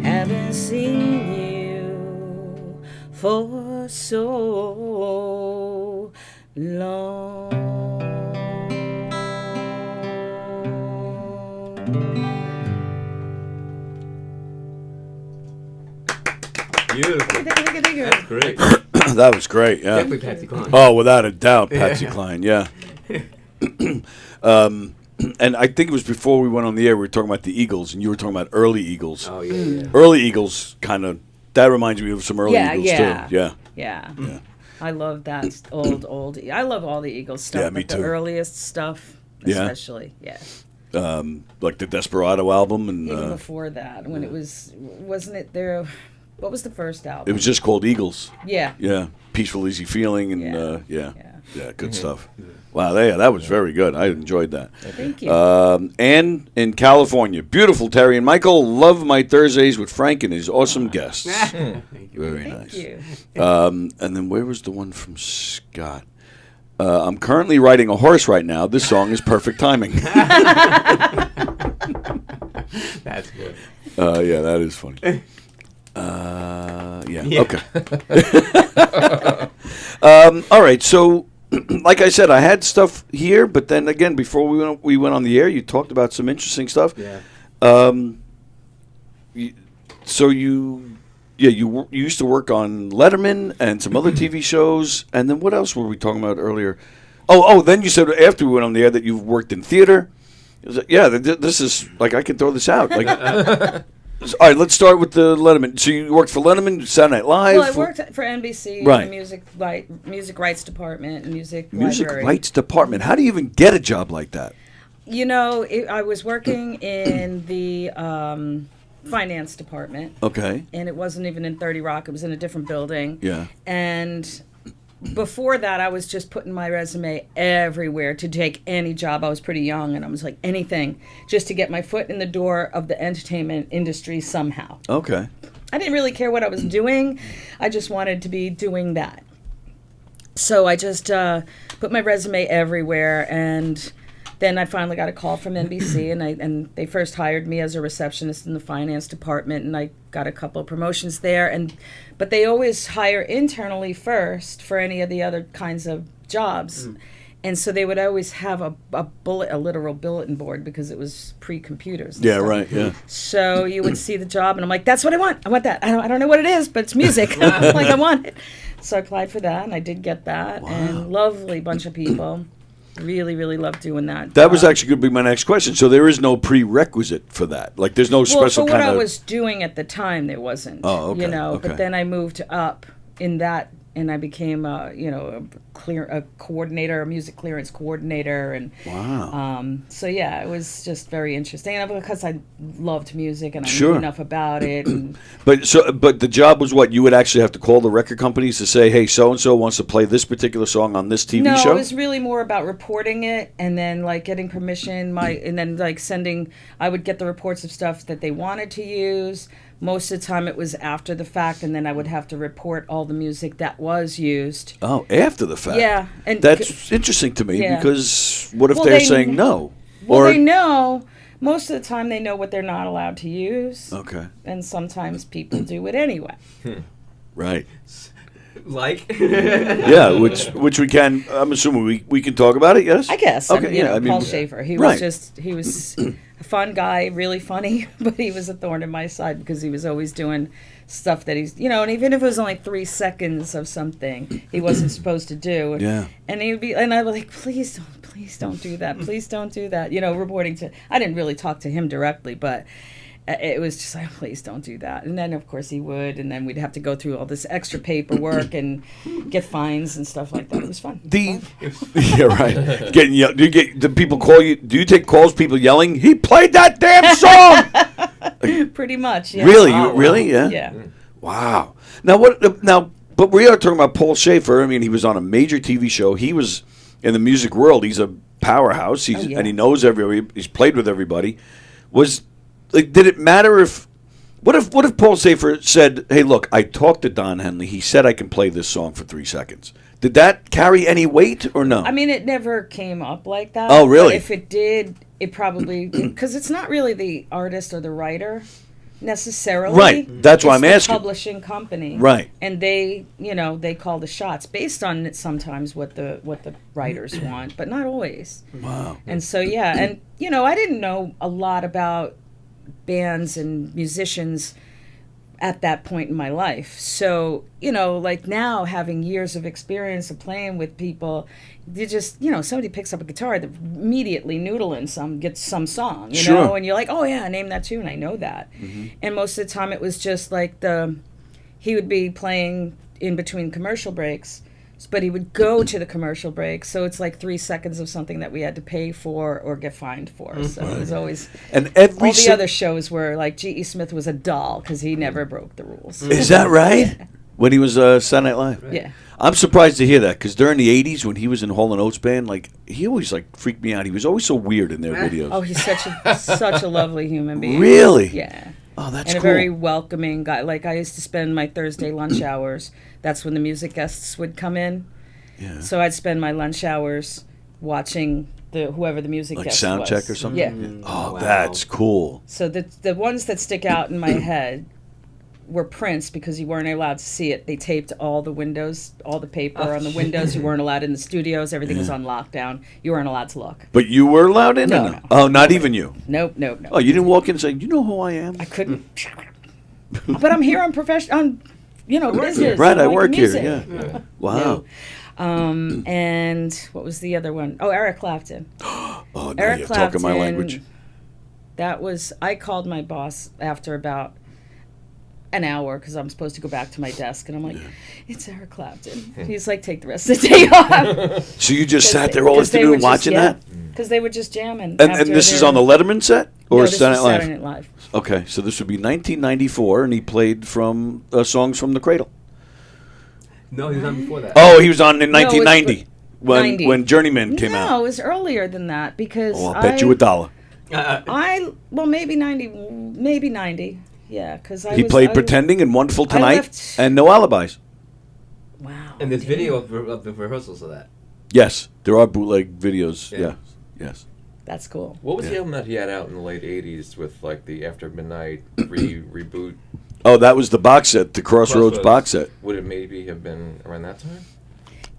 haven't seen you for so long. Beautiful. That's great. That was great. Yeah. Definitely Patsy Cline. Oh, without a doubt, Yeah. Patsy Cline. Yeah. And I think it was before we went on the air. We were talking about the Eagles, and you were talking about early Eagles. Oh yeah. Early Eagles kind of that reminds me of some early Yeah, Eagles yeah. too. Yeah. Yeah. I love that old. I love all the Eagles stuff. Yeah, me but the too. earliest stuff, Yeah. especially. Yeah. Like the Desperado album, and Even before that, when it wasn't it their, what was the first album? it was just called Eagles. Yeah. Yeah. Peaceful, Easy Feeling, and Yeah. good stuff. Wow, that was very good. I enjoyed that. Thank you. And in California, beautiful Terry and Michael. Love my Thursdays with Frank and his awesome guests. Thank you. Very Thank nice. you. And then where was the one from Scott? I'm currently riding a horse right now. This song is perfect timing. That's good. Yeah, that is funny. Yeah. Okay. All right. So, like I said, I had stuff here, but then again, before we went on the air, you talked about some interesting stuff. Yeah. So you used to work on Letterman and some other TV shows, and then what else were we talking about earlier? Oh, then you said after we went on the air that you've worked in theater. It was like, yeah, this is like I can throw this out. Like, all right, let's start with the Letterman. So you worked for Letterman, Saturday Night Live. Well, I worked for NBC, Right. in the music rights department, music Music library. rights department. How do you even get a job like that? You know, I was working in the finance department. Okay. And it wasn't even in 30 Rock. It was in a different building. Yeah. And before that, I was just putting my resume everywhere to take any job. I was pretty young, and I was like, anything, just to get my foot in the door of the entertainment industry somehow. Okay. I didn't really care what I was doing. I just wanted to be doing that. So I just put my resume everywhere, and then I finally got a call from NBC, and they first hired me as a receptionist in the finance department, and I got a couple of promotions there. But they always hire internally first for any of the other kinds of jobs. And so they would always have a literal bulletin board, because it was pre-computers. Yeah, right, yeah. So you would see the job, and I'm like, that's what I want. I want that. I don't know what it is, but it's music. Like, I want it. So I applied for that, and I did get that. Wow. And lovely bunch of people. Really, really loved doing that. That was actually going to be my next question. So there is no prerequisite for that? Like, there's no special for kind of... what I was doing at the time, there wasn't. Oh, okay. You know, okay. But then I moved up in that, and I became a coordinator, a music clearance coordinator, and wow. So yeah, it was just very interesting, and because I loved music and I Sure. knew enough about it. And But the job was what? You would actually have to call the record companies to say, hey, so and so wants to play this particular song on this TV show? No, it was really more about reporting it, and then like getting permission. And then like sending. I would get the reports of stuff that they wanted to use. Most of the time, it was after the fact, and then I would have to report all the music that was used. Oh, after the fact. Yeah, and that's interesting to me, yeah. because what if they're saying no? Well, they know. Most of the time, they know what they're not allowed to use. Okay. And sometimes people do it anyway. Right. Like? Yeah, which we can. I'm assuming we can talk about it. Yes. I guess. Okay. I mean, Paul Schaefer. He was a fun guy, really funny, but he was a thorn in my side because he was always doing stuff that he's, and even if it was only 3 seconds of something he wasn't supposed to do. Yeah. And I was like, please don't do that. Please don't do that. Reporting to. I didn't really talk to him directly, but. It was just like, please don't do that. And then, of course, he would. And then we'd have to go through all this extra paperwork and get fines and stuff like that. It was fun. Yeah, right. Do people call you? Do you take calls? People yelling? He played that damn song. Pretty much. Yeah. Really? Really? Yeah. Yeah. Wow. Now what? Now, but we are talking about Paul Schaefer. I mean, he was on a major TV show. He was in the music world. He's a powerhouse. And he knows everybody. He's played with everybody. Did it matter if? What if Paul Schaefer said, "Hey, look, I talked to Don Henley. He said I can play this song for 3 seconds." Did that carry any weight or no? I mean, it never came up like that. Oh, really? But if it did, it probably because it's not really the artist or the writer necessarily. Right. That's why I'm the asking. Publishing company. Right. And they, they call the shots based on sometimes what the writers want, but not always. Wow. And so and I didn't know a lot about bands and musicians at that point in my life. So, like now having years of experience of playing with people, you just, somebody picks up a guitar, they're immediately noodling gets some song, you know, and you're like, oh yeah, name that tune, I know that. Mm-hmm. And most of the time it was just like he would be playing in between commercial breaks, but he would go to the commercial break, so it's like 3 seconds of something that we had to pay for or get fined for. So it was always. And all the other shows were like G.E. Smith was a doll because he never broke the rules. Is that right? Yeah. When he was Saturday Night Live? Right. Yeah. I'm surprised to hear that because during the '80s when he was in Hall & Oates band, he always freaked me out. He was always so weird in their videos. Oh, he's such a lovely human being. Really? Yeah. Oh, that's and cool. a very welcoming guy. Like I used to spend my Thursday lunch hours. That's when the music guests would come in. Yeah. So I'd spend my lunch hours watching whoever the music guest sound was. check or something. Yeah. Oh, wow. That's cool. So the ones that stick out in my head were Prince because you weren't allowed to see it. They taped all the windows, all the paper on the windows. You weren't allowed in the studios. Everything was on lockdown. You weren't allowed to look. But you were allowed in? No. Oh, not even you? Nope. Oh, you didn't walk in and say, "You know who I am"? I couldn't. But I'm here on business. Right, I like work music. here. Yeah. Wow. No. And what was the other one? Oh, Eric Clapton. Oh, now Eric you're Clapton, talking my language. I called my boss after about an hour because I'm supposed to go back to my desk, and I'm like, it's Eric Clapton. He's like, take the rest of the day off. So you just sat there all afternoon watching that? Because they were just jamming. And this is on the Letterman set? Or no, this was Saturday Night Live? Okay, so this would be 1994, and he played from songs from the Cradle. No, he was on before that. Oh, he was on in No, it's 1990 90. when Journeyman came No, out. it was earlier than that because Oh, I'll bet you $1. Maybe 90. Yeah, because He played Pretending and Wonderful Tonight left- and No Alibis. And there's video of the rehearsals of that. Yes, there are bootleg videos. Yeah, yes. That's cool. What was the album that he had out in the late '80s with like the After Midnight reboot? Oh, that was the box set, the Crossroads box set. Would it maybe have been around that time?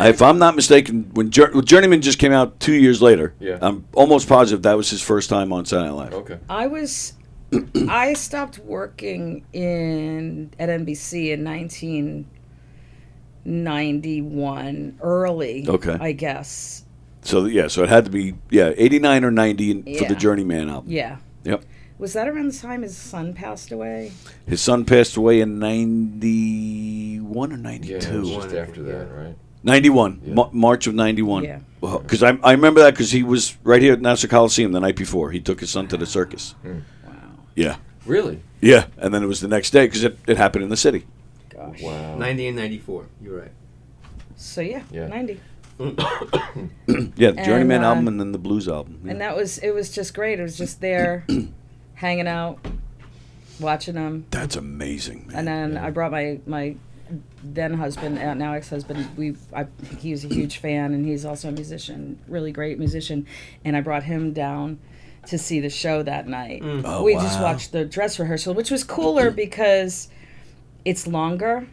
If I'm not mistaken, when Journeyman just came out 2 years later, Yeah. I'm almost positive that was his first time on Saturday Night Live. Okay. I stopped working at NBC in 1991, early. Okay. I guess. So so it had to be 89 or 90 for the Yeah. Journeyman album. Yeah. Yep. Was that around the time his son passed away? His son passed away in 91 or 92. Yeah, it was just after that, right? 91, March of 91. Yeah. Because I remember that because he was right here at Nassau Coliseum the night before. He took his son to the circus. Wow. Yeah. Really? Yeah, and then it was the next day because it happened in the city. Gosh. Wow. 90 and 94. You're right. So yeah. 90. Yeah, the Journeyman And, album and then the blues album. And it was just great. It was just there, hanging out, watching them. That's amazing, man. And then I brought my then husband, now ex-husband. He was a huge fan, and he's also a musician, really great musician. And I brought him down to see the show that night. Oh, We just wow. watched the dress rehearsal, which was cooler because it's longer.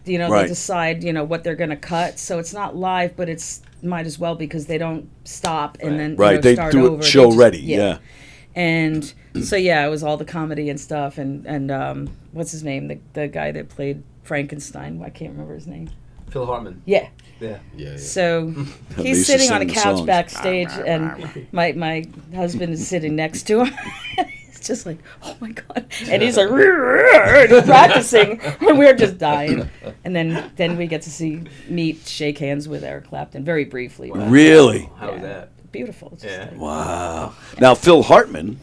They Right. decide what they're going to cut, so it's not live, but it's might as well because they don't stop and then Right, they start do it over. They show just- ready, yeah. And so it was all the comedy and stuff, and what's his name, the guy that played Frankenstein? I can't remember his name. Phil Hartman. Yeah. Yeah. So They he's used to sitting on a sing the couch songs. backstage, and my husband is sitting next to him. He's just like, oh my god, and he's like practicing, and we're just dying. And then we get to shake hands with Eric Clapton very briefly. but- Really? How was that? Beautiful. It's just like- Wow. Now, Phil Hartman,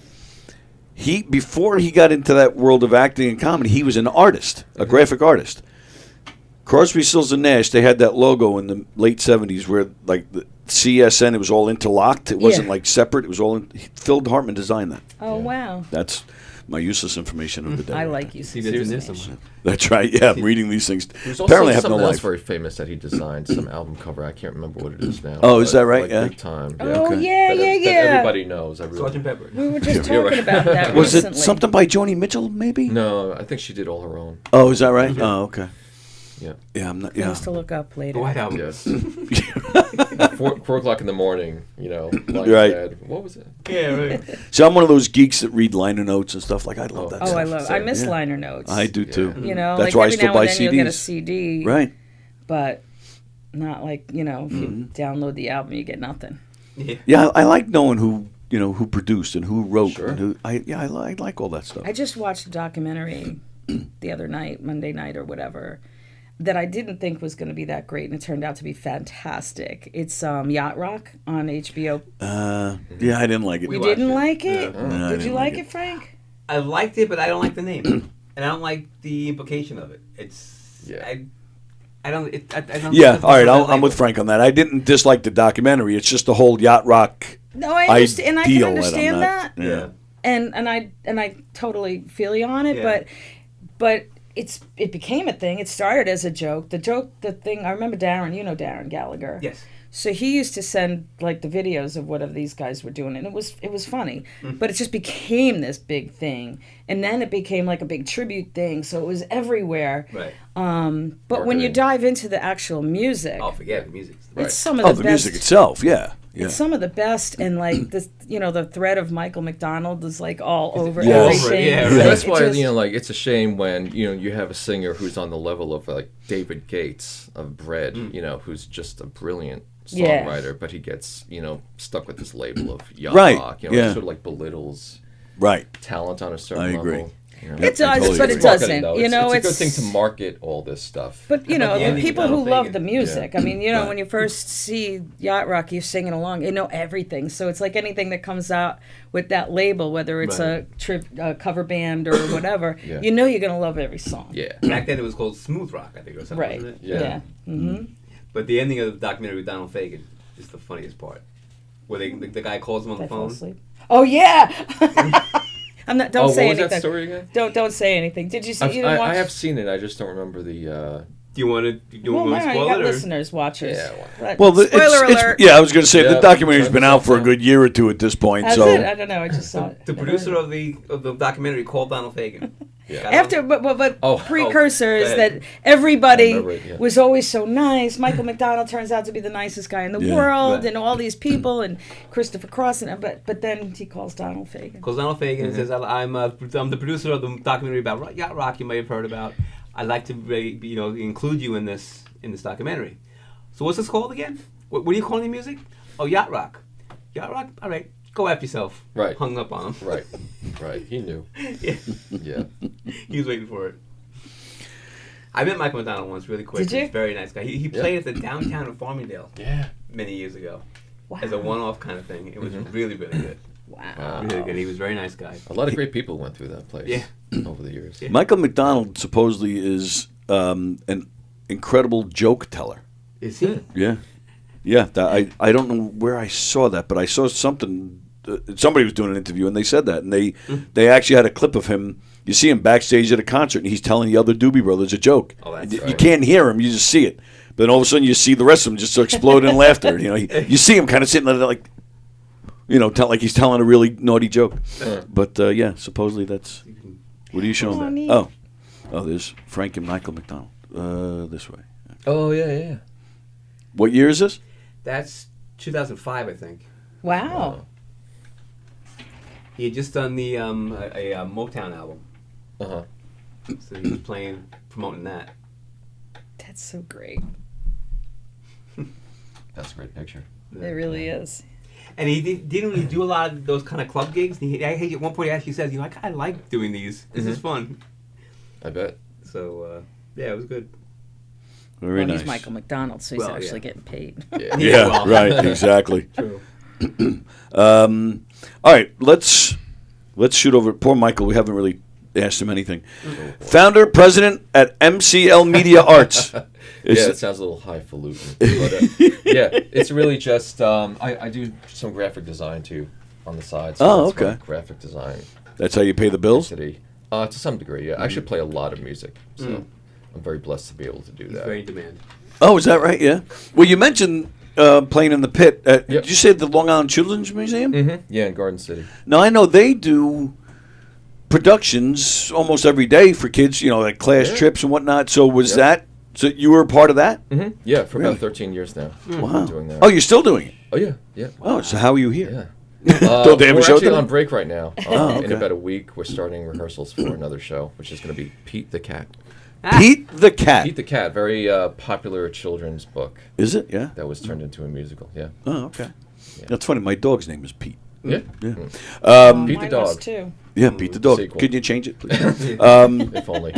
before he got into that world of acting and comedy, he was an artist, a graphic artist. Crosby, Stills, and Nash, they had that logo in the late 70s where, like, the CSN, it was all interlocked. It wasn't, like, separate. It was all Phil Hartman designed that. Oh wow. That's my useless information of the day. I like you. See, that's in there somewhere. That's right. Yeah, I'm reading these things. There's Apparently, I also have no something else life. very famous that he designed, some album cover. I can't remember what it is now. Oh, is but, that right? Like, Yeah. Big time. Oh, Okay. yeah, That yeah. everybody knows. Sgt. Pepper. We were just You're talking right. about that Was recently. it something by Joni Mitchell, maybe? No, I think she did all her own. Oh, is that right? Oh, okay. Yeah. Yeah, I'm not. Things Yeah. to look up later. The White Album. Yes. 4 o'clock in the morning, lying Right. in bed. What was it? Yeah, right. So I'm one of those geeks that read liner notes and stuff. Like I love that. Oh, stuff. I love. I miss liner notes. I do too. That's That's like why I every still now buy and then you'll get a CDs. CD, Right. but not like if Mm-hmm. you download the album, you get nothing. Yeah, I like knowing who who produced and who wrote. Sure. And who, I like all that stuff. I just watched a documentary the other night, Monday night or whatever, that I didn't think was going to be that great, and it turned out to be fantastic. It's Yacht Rock on HBO. Yeah, I didn't like it. You didn't like it? No, I Did didn't you like like it. it, Frank? I liked it, but I don't like the name, and I don't like the implication of it. It's I don't. I don't. Yeah, it's all right. not I'm with Frank on that. I didn't dislike the documentary. It's just the whole yacht rock. No, I understand, and I can ideal I'm understand not- that. Yeah. And I totally feel you on it, Yeah. but it became a thing. It started as a joke. The thing. I remember Darren. You know Darren Gallagher. Yes. So he used to send like the videos of whatever these guys were doing, and it was funny. But it just became this big thing, and then it became like a big tribute thing. So it was everywhere. Right. But when you dive into the actual music, Oh, forget it, the music. it's some of the the best. music itself. Yeah. Yeah. It's some of the best, and like this, the thread of Michael McDonald is like all over Yes. everything. Yeah, It's right. like, That's it why just- like it's a shame when you have a singer who's on the level of like David Gates of Bread, who's just a brilliant Yeah. songwriter, but he gets stuck with this label of yacht Right, rock. yeah. It sort of like belittles Right. talent on a certain I agree. level. It does, but it It's marketing, doesn't. though. You know, it's a good thing to market all this stuff. But you know, the people who love the music. Yeah. I mean, you know, Right. when you first see yacht rock, you're singing along. You know everything. So it's like anything that comes out with that label, whether it's a cover band or whatever. Yeah. You know, you're gonna love every song. Yeah. Back then it was called smooth rock, I think, or something. Right. Wasn't it? Yeah. Mm-hmm. But the ending of the documentary with Donald Fagen is the funniest part, where the guy calls him on the I fall phone. asleep. Oh yeah. I'm not. Don't Oh, say what was anything. that story again? Don't say anything. Did you see? You didn't watch? I have seen it. I just don't remember the. Do you want to? Well, no, you got listeners, watchers. Yeah. Well, Spoiler alert. yeah, I was going to say the documentary's been out for a good year or two at this point. Has so it? I don't know. I just saw it. The producer of the documentary called Donald Fagen. After, but Oh. precursors Go that ahead. everybody I remember it, yeah. was always so nice. Michael McDonald turns out to be the nicest guy in the Yeah. world, Right. and all these people, and Christopher Cross, and but then he calls Donald Fagen. Calls Donald Fagen and says, I'm the producer of the documentary about yacht rock you may have heard about. I'd like to include you in this documentary. So what's this called again? What are you calling the music? Oh, yacht rock. Yacht rock? All right. Go F yourself. Right. Hung up on him. Right. Right. He knew. Yeah. Yeah. He was waiting for it. I met Michael McDonald once really quick. Did you? He's a very nice guy. He played at the downtown of Farmingdale. Yeah. Many years ago. Wow. As a one-off kind of thing. It was really, really good. Wow. Really good. He was a very nice guy. A lot of great people went through that place. Yeah. Over the years. Michael McDonald supposedly is an incredible joke teller. Is he? Yeah, yeah. I don't know where I saw that, but I saw something. Somebody was doing an interview and they said that, and they actually had a clip of him. You see him backstage at a concert, and he's telling the other Doobie Brothers a joke. Oh, that's you right. can't hear him; you just see it. But then all of a sudden, you see the rest of them just explode in laughter. You know, you see him kind of sitting there like, like he's telling a really naughty joke. But yeah, supposedly that's. What are you showing? Oh, neat. Oh, there's Frank and Michael McDonald. This way. Oh yeah. What year is this? That's 2005, I think. Wow. He had just done the a Motown album. Uh-huh. So he was promoting that. That's so great. That's a great picture. It really is. And he didn't really do a lot of those kind of club gigs. At one point, he actually says, I like doing these. This is fun. I bet. So, yeah, it was good. Very Well, nice. he's Michael McDonald, so he's Well, actually yeah. getting paid. Yeah. Yeah, well. right, exactly. True. All right, let's shoot over. Poor Michael, we haven't really asked him anything. Founder, president at MCL Media Arts. Yeah, it sounds a little highfalutin. But, yeah, it's really just I do some graphic design too on the side. So Oh, that's my okay. graphic design. That's how you pay the bills? To some degree, yeah. I actually play a lot of music, so I'm very blessed to be able to do He's that. very in demand. Oh, is that right? Yeah. Well, you mentioned playing in the pit. Did you say the Long Island Children's Museum? Mm-hmm. Yeah, in Garden City. Now, I know they do productions almost every day for kids, like class trips and whatnot. So was that, so you were a part of that? Mm-hmm. Yeah, for Really? about 13 years now. Wow. I'm doing that. Oh, you're still doing it? Oh, yeah, yeah. Oh, so how are you here? Yeah. Don't they have a we're show actually today? on break right now. Oh, In okay. about a week, we're starting rehearsals for another show, which is going to be Pete the Cat. Pete the Cat. Pete the Cat, very popular children's book. Is it? Yeah. That was turned into a musical. Yeah. Oh, okay. That's funny. My dog's name is Pete. Yeah. Yeah. Pete the Mine was dog. too. Yeah, Pete the dog. Sequel. Can you change it, please? If only.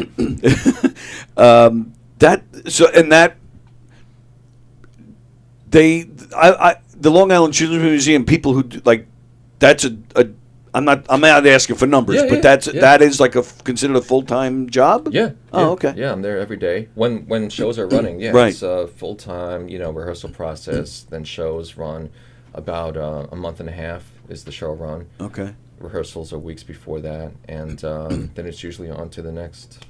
The Long Island Children's Museum, people who that's I'm not asking for numbers, Yeah, but yeah, that is like considered a full-time job? Yeah. Oh, yeah, okay. Yeah, I'm there every day. When shows are running, yeah, Right. it's a full-time, rehearsal process. Then shows run about a month and a half is the show run. Okay. Rehearsals are weeks before that, and then it's usually on to the next.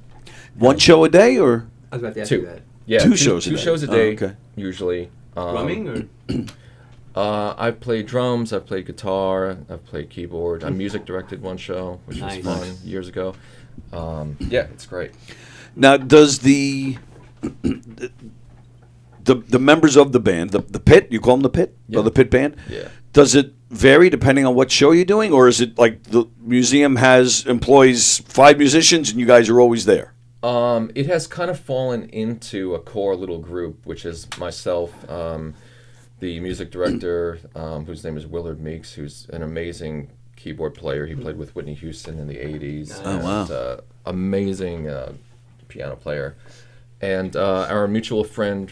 One show a day, or? I was about to ask you Two. that. Yeah, Two shows a two day. shows a Oh, day, okay. usually. Drumming or? I've played drums, I've played guitar, I've played keyboard. I music directed one show, which Nice. was fun years ago. Yeah, it's great. Now, does the members of the band, the pit, you call them the pit? Yeah. Or the pit band? Yeah. Does it vary depending on what show you're doing, or is it like the museum employs 5 musicians and you guys are always there? It has kind of fallen into a core little group, which is myself, the music director, whose name is Willard Meeks, who's an amazing keyboard player. He played with Whitney Houston in the 80s. Oh, wow. And, amazing piano player. And our mutual friend,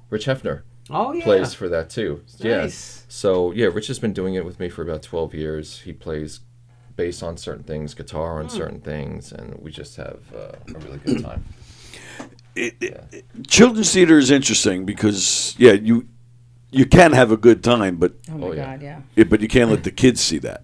Rich Hefner, Oh, yeah. plays for that too. Yeah. Nice. So, yeah, Rich has been doing it with me for about 12 years. He plays bass on certain things, guitar on certain things, and we just have a really good time. Children's theater is interesting because, yeah, you can have a good time, but Oh my God, yeah. but you can't let the kids see that.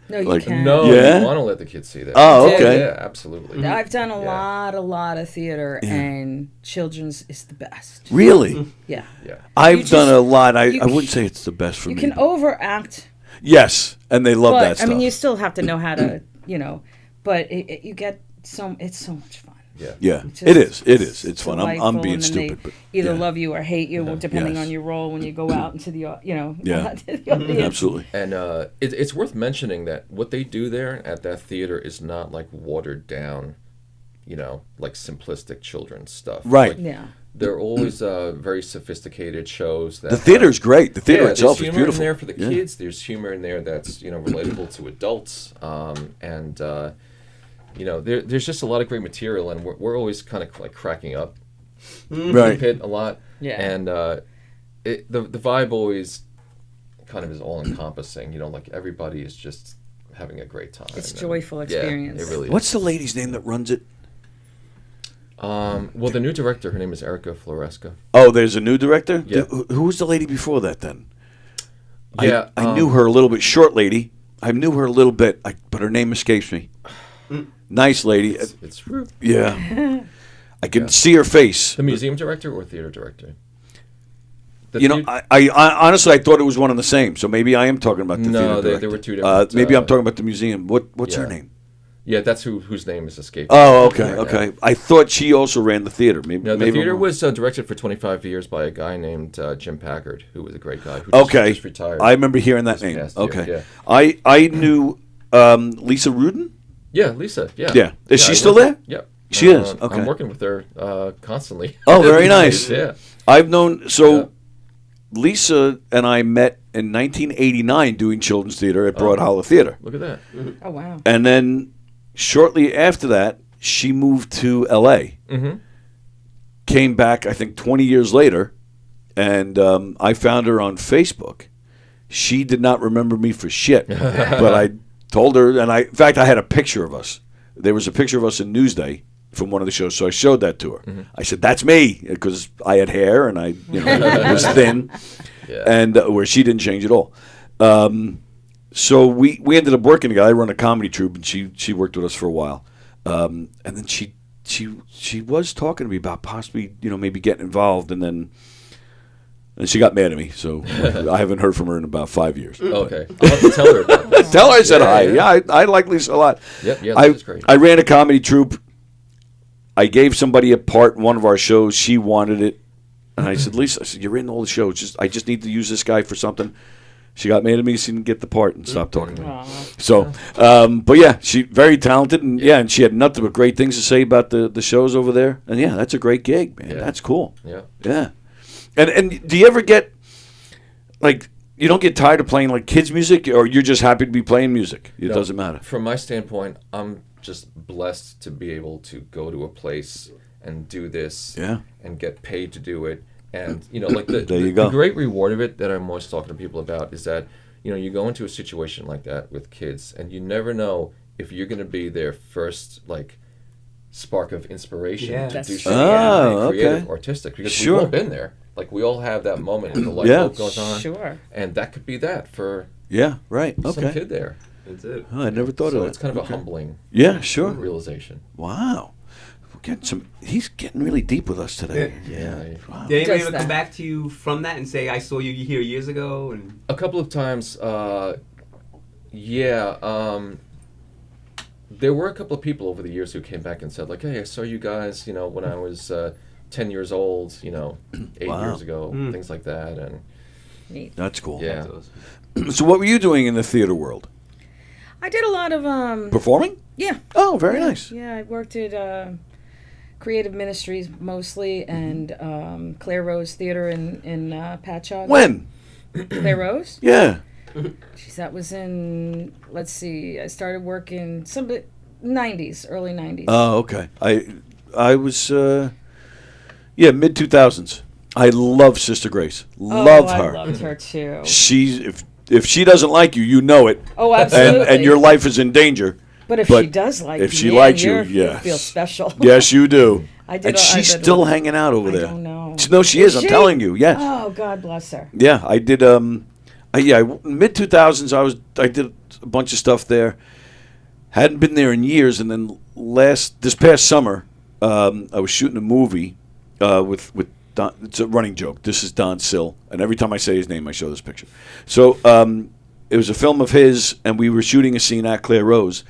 No, you Like, can't. No, Yeah? you want to let the kids see that. Oh, okay. Yeah, absolutely. I've done a lot of theater, and children's is the best. Really? Yeah. Yeah. I've done a lot. I you wouldn't say it's the best for You me. can overact. Yes, and they love but, that stuff. I mean, you still have to know how to, but you get it's so much fun. Yeah. Yeah, It's it just- is. It is. It's fun. I'm delightful, being and then they stupid, but either yeah. love you or hate you, depending Yes. on your role when you go out into the, Yeah. to the audience. Absolutely. And it's worth mentioning that what they do there at that theater is not like watered down, like simplistic children's stuff. Right. Like, Yeah. They're always very sophisticated shows. That The theater's great. The theater itself there's is humor beautiful. in there for the Yeah. kids. There's humor in there that's relatable to adults. There's just a lot of great material, and we're always kind of like cracking up. Right. Pit a lot. Yeah. And the vibe always kind of is all encompassing. Like everybody is just having a great time. It's and, joyful experience. Yeah, it really What's is. the lady's name that runs it? Well, the new director, her name is Erica Floresca. Oh, there's a new director? Yeah. Who was the lady before that then? Yeah, I knew her a little bit. Short lady. I knew her a little bit, but her name escapes me. Nice lady. It's true. Yeah. I can see her face. The museum director or theater director? I honestly I thought it was one and the same. So maybe I am talking about the theater No, director. there were two different. Maybe I'm talking about the museum. What's her yeah. name? Yeah, that's whose name is escaping. Oh, okay, right okay. now. I thought she also ran the theater. Maybe No, the maybe theater I'm- was directed for 25 years by a guy named Jim Packard, who was a great guy. Who just retired. I remember hearing that this name. past year, Okay, yeah. I knew Lisa Rudin. Yeah, Lisa. Yeah. Yeah. Is she I still work there? with- Yep. She is. Okay. I'm working with her constantly. Oh, very nice. Yeah. I've known Lisa and I met in 1989 doing children's theater at Broad Hollow Theater. Look at that. Oh, wow. And then shortly after that, she moved to L.A. Mm-hmm. Came back, I think, 20 years later, and I found her on Facebook. She did not remember me for shit, but I told her, and in fact, I had a picture of us. There was a picture of us in Newsday from one of the shows, so I showed that to her. Mm-hmm. I said, "That's me," because I had hair and I, was thin, and where she didn't change at all. So we ended up working together. I run a comedy troupe, and she worked with us for a while, and then she was talking to me about possibly maybe getting involved, and she got mad at me. So I haven't heard from her in about 5 years. Okay, I'll have to tell her about this. Tell her I said hi. Yeah. Yeah, I like Lisa a lot. Yep, yeah, Lisa's great. I ran a comedy troupe. I gave somebody a part in one of our shows. She wanted it, and I said, Lisa, I said, you're in all the shows. I just need to use this guy for something. She got mad at me. She didn't get the part and stopped talking to me. So, but yeah, she very talented, and and she had nothing but great things to say about the shows over there. And yeah, that's a great gig, man. Yeah. That's cool. Yeah. Yeah. And do you ever get like you don't get tired of playing like kids music, or you're just happy to be playing music? It No, doesn't matter. From my standpoint, I'm just blessed to be able to go to a place and do this and get paid to do it. And, like There you go. the great reward of it that I'm always talking to people about is that, you go into a situation like that with kids and you never know if you're going to be their first, like, spark of inspiration to That's do true. something creative, okay. artistic. Because Sure. we've all been there. Like, we all have that moment when the light Yeah. bulb goes on. Sure. And that could be that for Yeah, right. some Okay. kid there. That's it. Oh, I never thought So of that. it's kind of Okay. a humbling sure. realization. Wow. He's getting really deep with us today. Yeah. Wow. Did anybody Does ever come that. back to you from that and say, I saw you here years ago? And A couple of times, there were a couple of people over the years who came back and said, like, hey, I saw you guys, when I was 10 years old, 8 Wow. years ago, things like that. And Neat. That's cool. yeah. So what were you doing in the theater world? I did a lot of Performing? yeah. Oh, very nice. Yeah, I worked at Creative Ministries mostly, and Claire Rose Theater in Patchogue. When? Claire Rose? Yeah. Geez, that was in, let's see, I started working some 90s, early 90s. Oh, okay. I was mid 2000s. I love Sister Grace. Love her. I loved her too. She's if she doesn't like you, you know it. Oh, absolutely. And your life is in danger. But if she does like if you, she man, likes you, you feel special. Yes, you do. I did. And she's still hanging out over there. I don't know. No, she is. I'm telling you. Yes. Oh, God bless her. Yeah, I did. Mid 2000s. I did a bunch of stuff there. Hadn't been there in years, and then this past summer, I was shooting a movie with Don. It's a running joke. This is Don Sill, and every time I say his name, I show this picture. So it was a film of his, and we were shooting a scene at Claire Rose.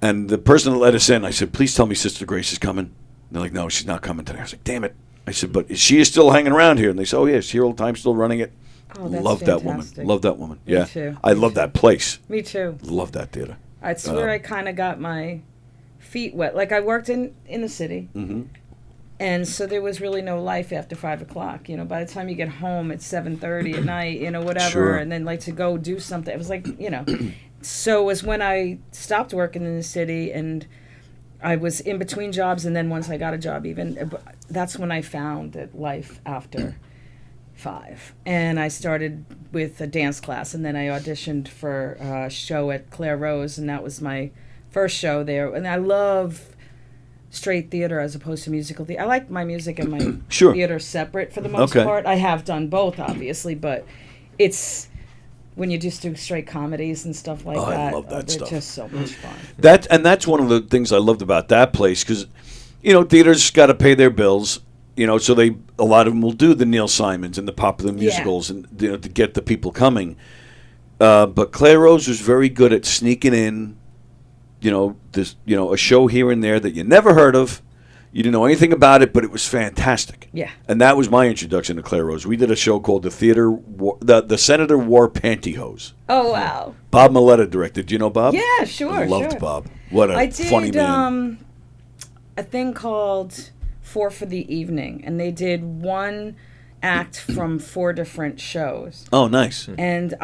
And the person that let us in, I said, "Please tell me Sister Grace is coming." And they're like, "No, she's not coming today." I was like, "Damn it!" I said, "But she is still hanging around here." And they said, "Oh yeah, she's here all the time, still running it." Oh, that's Love that woman. fantastic. Love that woman. Me Yeah, too. I love that place. Me too. Love that theater. That's where I kind of got my feet wet. Like I worked in the city, and so there was really no life after 5 o'clock. You know, by the time you get home, it's 7:30 at night. You know, whatever, Sure. and then like to go do something. It was like So it was when I stopped working in the city, and I was in between jobs, and then once I got a job, that's when I found that life after 5. And I started with a dance class, and then I auditioned for a show at Claire Rose, and that was my first show there. And I love straight theater as opposed to musical theater. I like my music and my Sure. theater separate for the most Okay. part. I have done both, obviously, but it's when you just do straight comedies and stuff like that. I love that they're stuff. just so much fun. That's one of the things I loved about that place because, theaters got to pay their bills. So a lot of them will do the Neil Simons and the popular musicals and to get the people coming. But Claire Rose was very good at sneaking in, a show here and there that you never heard of. You didn't know anything about it, but it was fantastic. Yeah. And that was my introduction to Claire Rose. We did a show called the Senator Wore Pantyhose. Oh, wow. Bob Milletta directed. Do you know Bob? Yeah, sure. I loved sure. Bob. What a I did, funny man. A thing called 4 for the Evening, and they did one act from 4 different shows. Oh, nice. And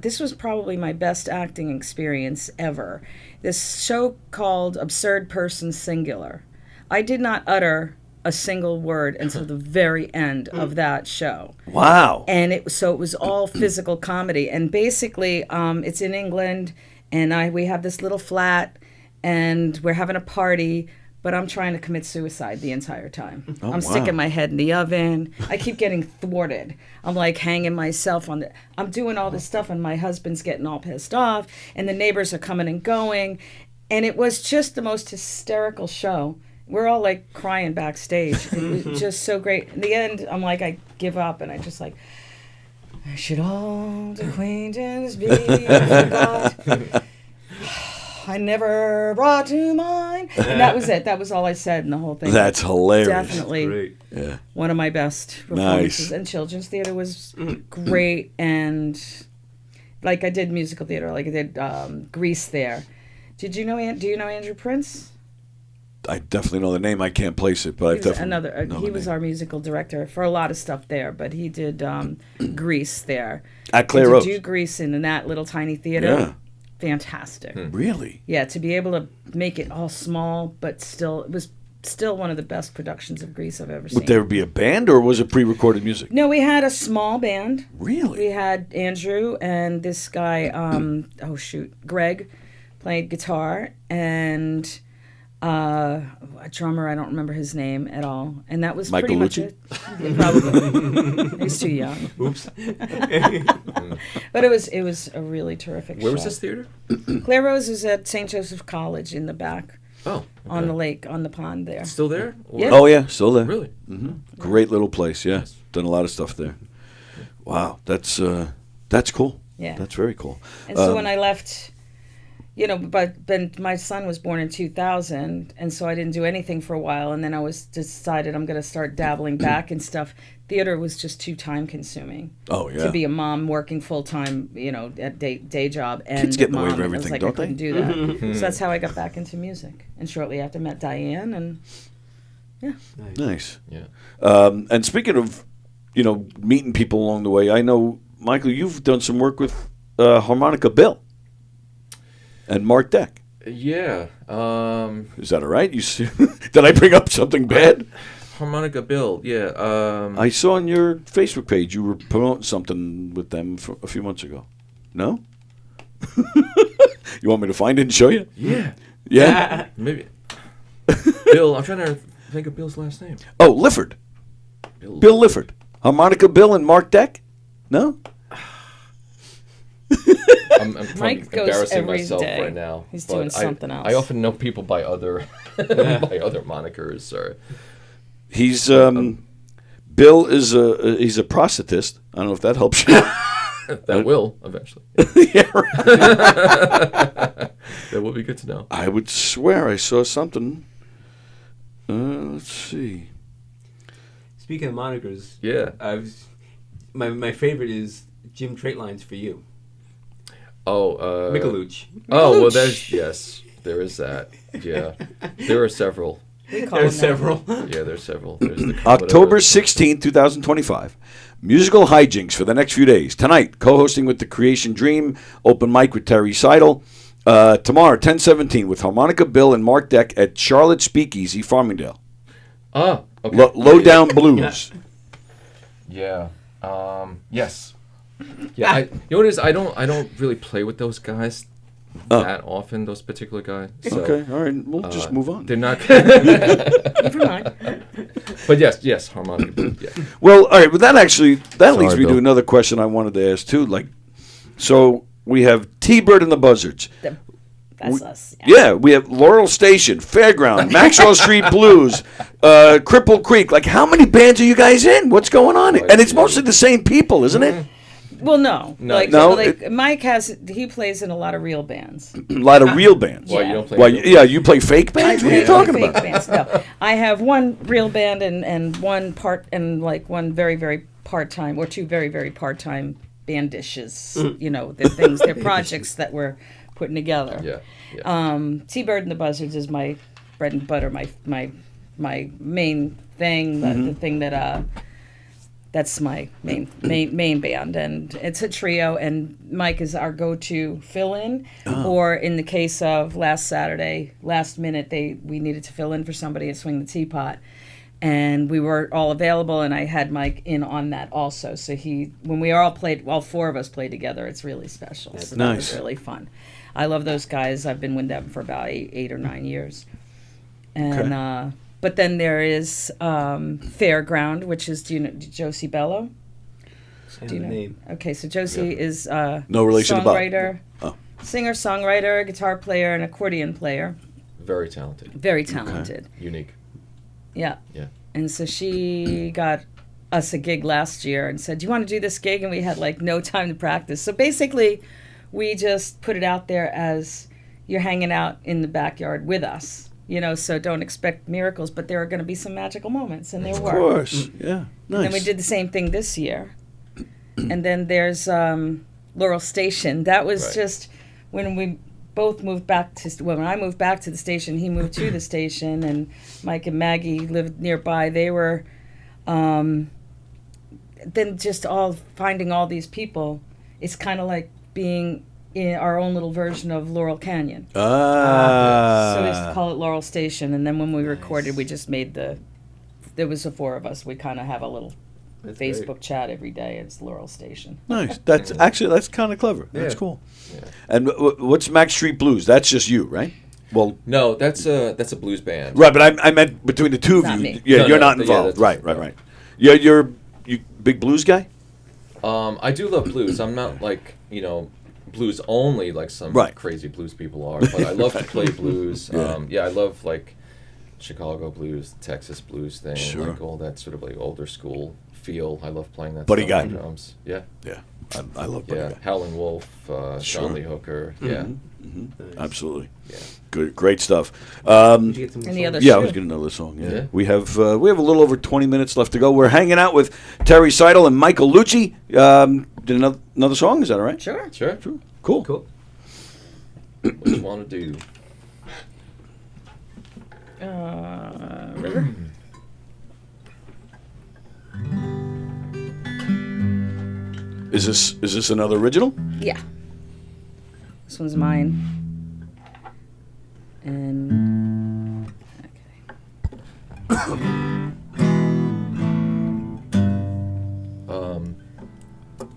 this was probably my best acting experience ever. This show called Absurd Person Singular. I did not utter a single word until the very end of that show. Wow. And it was all physical comedy. And basically, it's in England, and we have this little flat, and we're having a party, but I'm trying to commit suicide the entire time. Oh, I'm sticking my head in the oven. I keep getting thwarted. I'm like hanging myself I'm doing all this stuff, and my husband's getting all pissed off, and the neighbors are coming and going. And it was just the most hysterical show. We're all like crying backstage. It was just so great. In the end, I'm like, I give up, and I just like, should old acquaintance be forgot? I never brought to mind. And that was it. That was all I said in the whole thing. That's hilarious. Definitely Yeah. one of my best performances. Nice. And children's theater was great. And like I did musical theater, like I did Grease there. Do you know Andrew Prince? I definitely know the name. I can't place it, but I definitely know he the was name. our musical director for a lot of stuff there, but he did Grease there. At Claire And Rose. to do Grease in that little tiny theater, Yeah. fantastic. Really? Yeah, to be able to make it all small, but still, it was still one of the best productions of Grease I've ever seen. Would there be a band, or was it pre-recorded music? No, we had a small band. Really? We had Andrew and this guy, Greg, played guitar, and a drummer, I don't remember his name at all. And that was Michael pretty much Leuci? it. Yeah, probably. He's too young. Oops. But it was a really terrific show. Where was this theater? Claire Rose is at St. Joseph College in the back. Oh, On the lake, on the pond there. Still there? Or- Yeah. Oh yeah, still there. Really? Great little place. Yeah, done a lot of stuff there. Wow, that's cool. Yeah. That's very cool. And so when I left, but then my son was born in 2000, and so I didn't do anything for a while, and then I decided I'm going to start dabbling back and stuff. Theater was just too time consuming. Oh yeah. To be a mom working full time, at day job and Kids get in the mom, way of I was everything, like, don't I couldn't they? do that. So that's how I got back into music. And shortly after met Diane, and yeah. Nice. Yeah. And speaking of, meeting people along the way, I know, Michael, you've done some work with Harmonica Bill and Mark Deck. Yeah. Is that all right? You see, did I bring up something bad? Harmonica Bill, yeah. I saw on your Facebook page you were promoting something with them a few months ago. No? You want me to find it and show you? Yeah. Yeah? Maybe. Bill, I'm trying to think of Bill's last name. Oh, Lifford. Bill Lifford. Harmonica Bill and Mark Deck? No? I'm Mike goes embarrassing every myself day. right now. He's but doing something else. I often know people by other by other monikers. Or He's Bill is he's a prosthetist. I don't know if that helps you. that will eventually. Yeah, right. That would be good to know. I would swear I saw something. Let's see. Speaking of monikers, Yeah. My favorite is Jim Traitline's For You. Oh, Micheluch. Oh, well, there is that. Yeah, there are several. There's several. Yeah, there's several. There's the October 16th, 2025. Musical hijinks for the next few days. Tonight, co-hosting with the Creation Dream, open mic with Terry Seidl. Tomorrow, 10:17, with Harmonica Bill and Mark Deck at Charlotte Speakeasy, Farmingdale. Ah, okay. Lowdown Blues. Yeah. Yes. Yeah. You know what it is? I don't really play with those guys that often. Those particular guys. So, Okay, all right. We'll just move on. They're not. Never mind. But yes, harmonica. Yeah. Well, all right. But that leads Sorry, me to Bill. another question I wanted to ask too. Like, so we have T-Bird and the Buzzards. That's us. Yeah, we have Laurel Station, Fairground, Maxwell Street Blues, Cripple Creek. Like, how many bands are you guys in? What's going on? And it's mostly the same people, isn't it? Well, no. No. Mike he plays in a lot of real bands. A lot of real bands. Why you don't play? Why? real Yeah, you play fake bands. What are you talking fake about? bands. No, I have one real band and one part and like one very very part time or two very very part time band dishes. You know, they're things, they're projects that we're putting together. Yeah. T-Bird and the Buzzards is my bread and butter, my main thing, the thing that that's my main band, and it's a trio. And Mike is our go-to fill-in, or in the case of last Saturday, last minute we needed to fill in for somebody and swing the teapot, and we were all available, and I had Mike in on that also. So when we all four of us played together, it's really special. So that was really fun. I love those guys. I've been with them for about 8 or 9 years, and. But then there is Fairground, which is, do you know Josie Bello? Do you know? Name. Okay, so Josie is No relation to Bob. songwriter, singer, songwriter, guitar player, and accordion player. Very talented. Very talented. Unique. Yeah. Yeah. And so she got us a gig last year and said, "Do you want to do this gig?" And we had like no time to practice. So basically, we just put it out there as you're hanging out in the backyard with us. You know, so don't expect miracles, but there are going to be some magical moments, and there were. Of course, yeah, nice. And we did the same thing this year. And then there's Laurel Station. That was just when we both moved back to. Well, when I moved back to the station, he moved to the station, and Mike and Maggie lived nearby. They were, then just all finding all these people. It's kind of like being in our own little version of Laurel Canyon. So we used to call it Laurel Station, and then when we recorded, we just made there was the four of us. We kind of have a little Facebook chat every day. It's Laurel Station. Nice. That's kind of clever. That's Yeah. cool. Yeah. And what's Max Street Blues? That's just you, right? Well, No, that's a blues band. right, but I meant between the two of Not you. me. Yeah, No, you're no, not yeah, involved. that's- Right. Yeah, you're big blues guy. I do love blues. I'm not like blues only like some crazy blues people are, but I love to play blues. I love like Chicago blues, Texas blues thing, like all that sort of like older school feel. I love playing that. Buddy stuff on Guy. drums. Yeah. I love Buddy Guy. Howlin' Wolf, John Lee Hooker. Yeah. Absolutely. Yeah. Good, great stuff. Any other I was getting another song. Yeah. We have a little over 20 minutes left to go. We're hanging out with Terry Seidl and Michael Leuci. Did another song? Is that all right? Sure. Cool. What do you want to do? River. Is this another original? Yeah. This one's mine. And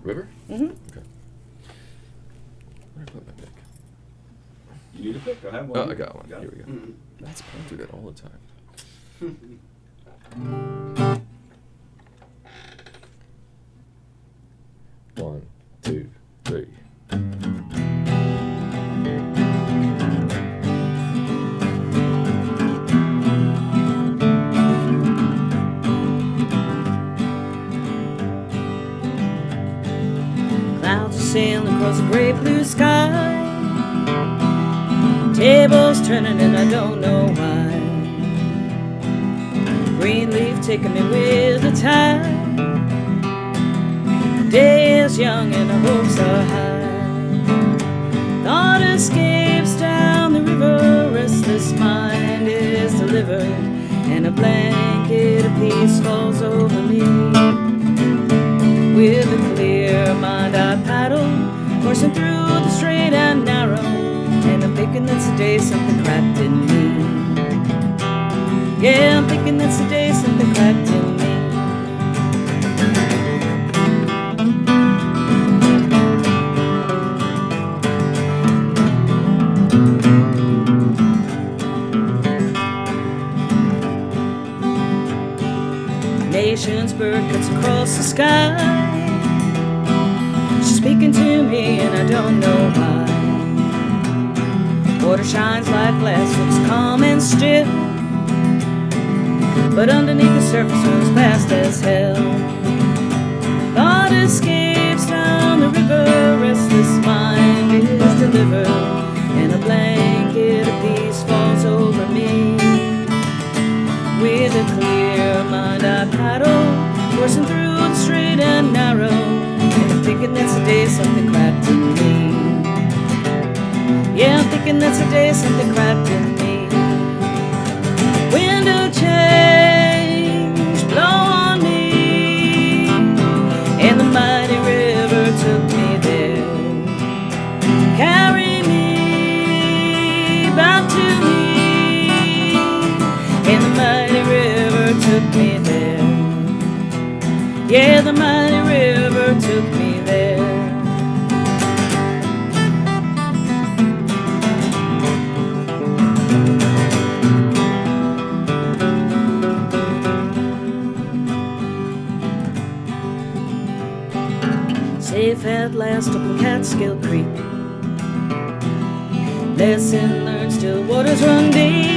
River? Mm-hmm. Okay. Where did I put my pick? You need a pick. I have one. Oh, I got one. Got Here it. we go. That's I do that all the time. One, two, three. clouds are sailing across a gray blue sky. Tables turning and I don't know why. Green leaf taking me with the tide. The day is young and the hopes are high. Thought escapes down the river. Restless mind is delivered, and a blanket of peace falls over me. With a clear mind I paddle, coursing through the straight and narrow, and I'm thinking that's the day something cracked in me. Yeah, I'm thinking that's the day something cracked in me. Nation's bird cuts across the sky. She's speaking to me and I don't know why. Water shines like glass, looks calm and still, but underneath the surface moves fast as hell. Thought escapes down the river. Restless mind is delivered, and a blanket of peace falls over me. With a clear mind I paddle, coursing through the straight and narrow, and I'm thinking that's the day something cracked in me. Yeah, I'm thinking that's the day something cracked in me. Wind of change blow on me, and the mighty river took me there. Carry me back to me, and the mighty river took me there. Yeah, the mighty river took me there. Safe at last up in Catskill Creek. Lesson learned, still waters run deep.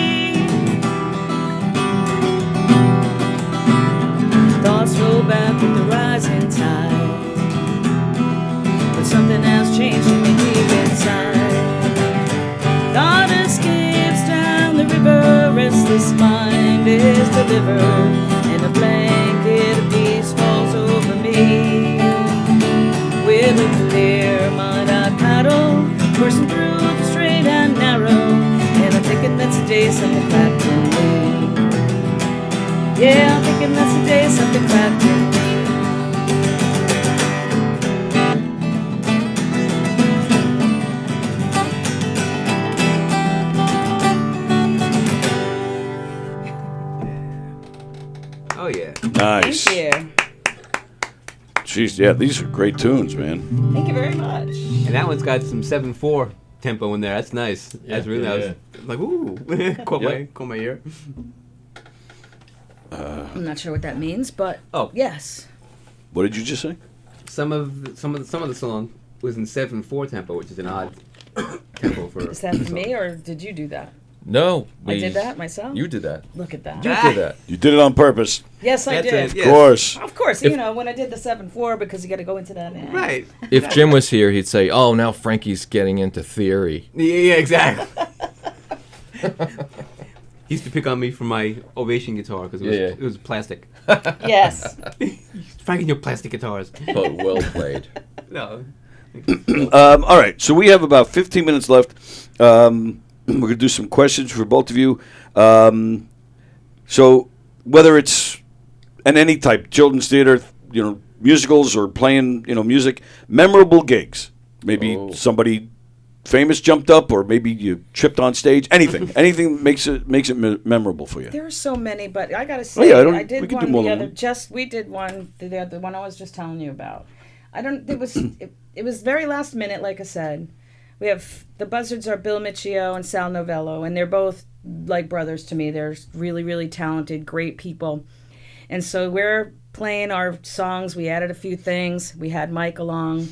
Thoughts roll back with the rising tide, but something has changed in me deep inside. Thought escapes down the river. Restless mind is delivered, and a blanket of peace falls over me. With a clear mind I paddle, coursing through the straight and narrow, and I'm thinking that's the day something cracked in me. Yeah, I'm thinking that's the day something cracked in me. Oh yeah. Nice. Thank you. Jeez, yeah, these are great tunes, man. Thank you very much. And that one's got some 7/4 tempo in there. That's nice. That's really yeah. nice. Like ooh, caught my ear. I'm not sure what that means, but Oh. yes. What did you just say? Some of the song was in 7/4 tempo, which is an odd tempo for. Is that for me, or did you do that? No, I did that myself? You did that. Look at that. You did that. You did it on purpose. Yes, I That's did. it, yes. Of course. Of course, If- you know, when I did the 7/4, because you got to go into that. Right. If Jim was here, he'd say, "Oh, now Frankie's getting into theory." Yeah, exactly. He used to pick on me for my Ovation guitar because it was plastic. Yes. Frank and your plastic guitars. But well played. No. All right, so we have about 15 minutes left. We're going to do some questions for both of you. So whether it's in any type, children's theater, musicals or playing, music, memorable gigs. Maybe somebody famous jumped up, or maybe you tripped on stage? Anything makes it memorable for you. There are so many, but I gotta Oh, say, yeah, I did we can one do more the than other. one. We did one the other one I was just telling you about. I don't. It was it was very last minute, like I said. We have the Buzzards are Bill Miccio and Sal Novello, and they're both like brothers to me. They're really, really talented, great people. And so we're playing our songs. We added a few things. We had Mike along.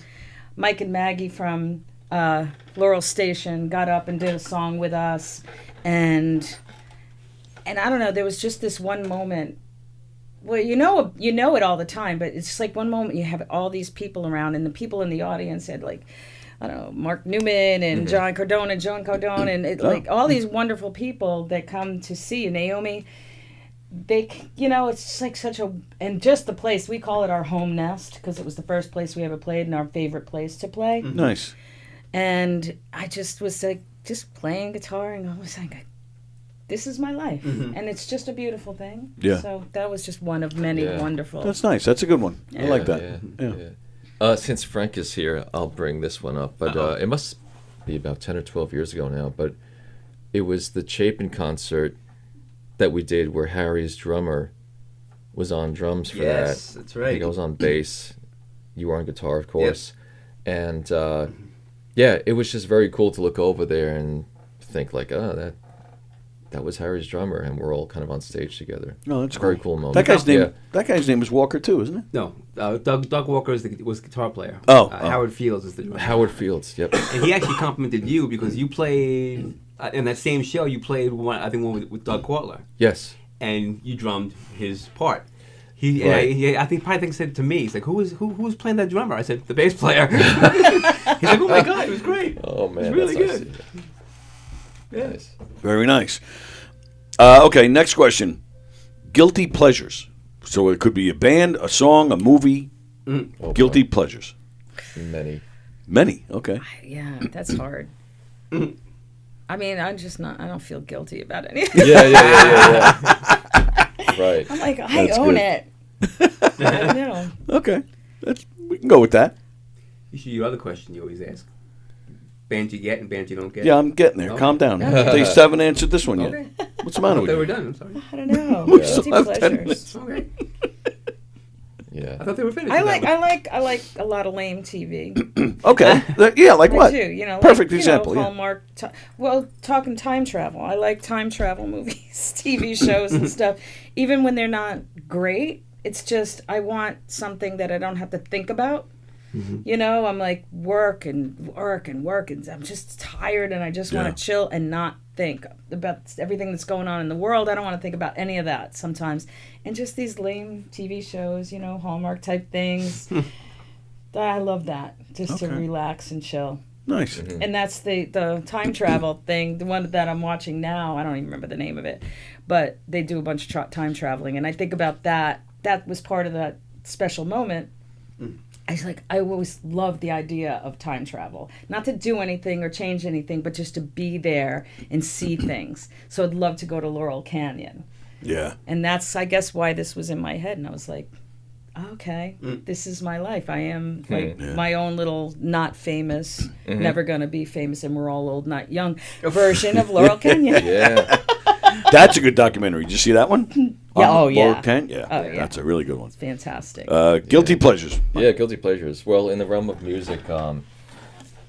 Mike and Maggie from Laurel Station got up and did a song with us. And I don't know, there was just this one moment. Well, you know it all the time, but it's just like one moment you have all these people around, and the people in the audience had like, I don't know, Mark Newman and John Cardone and Joan Cardone and like all these wonderful people that come to see Naomi. They, it's just like and just the place, we call it our home nest because it was the first place we ever played and our favorite place to play. Nice. And I just was like, just playing guitar, and I was like, this is my life. And it's just a beautiful thing. Yeah. So that was just one of many wonderful. That's nice. That's a good one. I like that. Yeah. Since Frank is here, I'll bring this one up. But it must be about 10 or 12 years ago now. But it was the Chapin concert that we did where Harry's drummer was on drums for that. Yes, that's right. I think I was on bass. You were on guitar, of course. Yep. And yeah, it was just very cool to look over there and think like, oh, that was Harry's drummer, and we're all kind of on stage together. No, that's very cool. cool moment. That guy's name is Walker too, isn't it? No, Doug Walker was the guitar player. Howard Fields is the drummer. Howard Fields, yep. And he actually complimented you because you played in that same show. You played one with Doug Cortler. Yes. And you drummed his part. Right. I think probably said to me, he's like, who's playing that drummer? I said, the bass player. He's like, oh my god, it was great. Oh man, it was really that's good. Nice. Yeah. Nice. Very nice. Okay, next question. Guilty pleasures. So it could be a band, a song, a movie. Oh, Guilty pleasures. Many. Okay. Yeah, that's hard. I mean, I don't feel guilty about any. Yeah. Right. I'm like, That's I own good. it. I know. Okay. We can go with that. You should your other question you always ask. Bands you get and bands you don't get. Yeah, I'm getting there. Okay. Calm down. Okay. They still haven't answered this one yet. Okay. What's the matter with They you? were done. I'm sorry. I don't know. We Guilty still have 10 pleasures. minutes. Okay. Yeah. I thought they were finished. I like a lot of lame TV. Okay. Yeah, like what? I do. Perfect example. Yeah. Hallmark. Talking time travel. I like time travel movies, TV shows, and stuff. Even when they're not great, it's just I want something that I don't have to think about. Mm-hmm. I'm like work and I'm just tired and I just want to chill and not think about everything that's going on in the world. I don't want to think about any of that sometimes. And just these lame TV shows, Hallmark type things. I love that. Just to relax and chill. Nice. Mm-hmm. And that's the time travel thing, the one that I'm watching now. I don't even remember the name of it. But they do a bunch of time traveling. And I think about that. That was part of that special moment. I always loved the idea of time travel. Not to do anything or change anything, but just to be there and see things. So I'd love to go to Laurel Canyon. Yeah. And that's, I guess, why this was in my head. And I was like, okay, this is my life. I am my own little not famous, never going to be famous, and we're all old, not young version of Laurel Canyon. Yeah. That's a good documentary. Did you see that one? Yeah, Laurel Canyon? Yeah. Oh, yeah. That's a really good one. It's fantastic. Guilty pleasures. Yeah, guilty pleasures. Well, in the realm of music,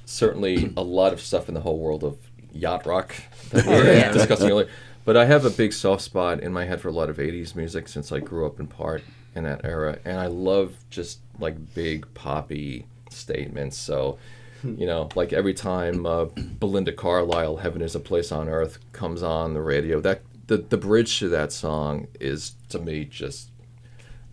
certainly a lot of stuff in the whole world of yacht rock that we were discussing earlier. But I have a big soft spot in my head for a lot of 80s music since I grew up in part in that era. And I love just like big poppy statements. So, like every time Belinda Carlisle, Heaven is a Place on Earth, comes on the radio, the bridge to that song is, to me, just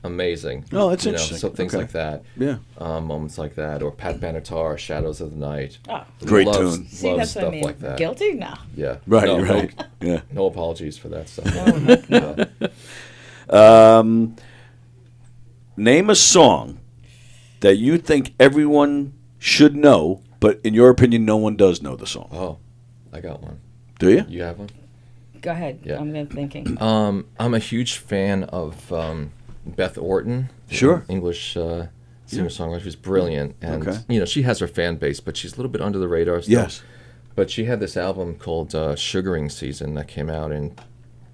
amazing. Oh, that's interesting. So things like that. Yeah. Moments like that. Or Pat Benatar, Shadows of the Night. Oh. Great tune. See, Loves that's stuff what I mean. like that. Guilty? No. Yeah. Right, No, right. No, Yeah. no apologies for that stuff. Name a song that you think everyone should know, but in your opinion, no one does know the song. Oh, I got one. Do you? You have one? Go ahead. Yeah. I'm thinking. I'm a huge fan of Beth Orton. Sure. English singer-songwriter. She's brilliant. And, Okay. she has her fan base, but she's a little bit under the radar still. Yes. But she had this album called Sugaring Season that came out in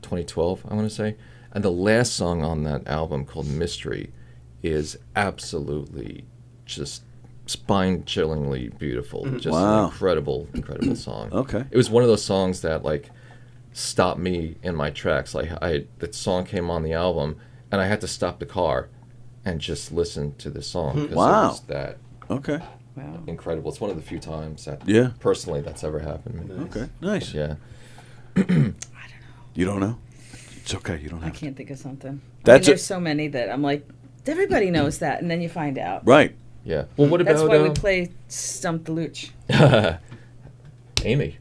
2012, I want to say. And the last song on that album, called Mystery, is absolutely just spine-chillingly beautiful. Just Wow. an incredible song. Okay. It was one of those songs that, like, stopped me in my tracks. Like, that song came on the album, and I had to stop the car and just listen to the song. 'Cause Wow. It was that Okay. incredible. It's one of the few times that, personally, that's ever happened to me. Okay. Nice. Yeah. You don't know? It's okay. You don't I have can't think of something. That's there's so many that I'm like, everybody knows that, and then you find out. Right. Yeah. Well, what That's about why we play Stump the Leuci. Amy?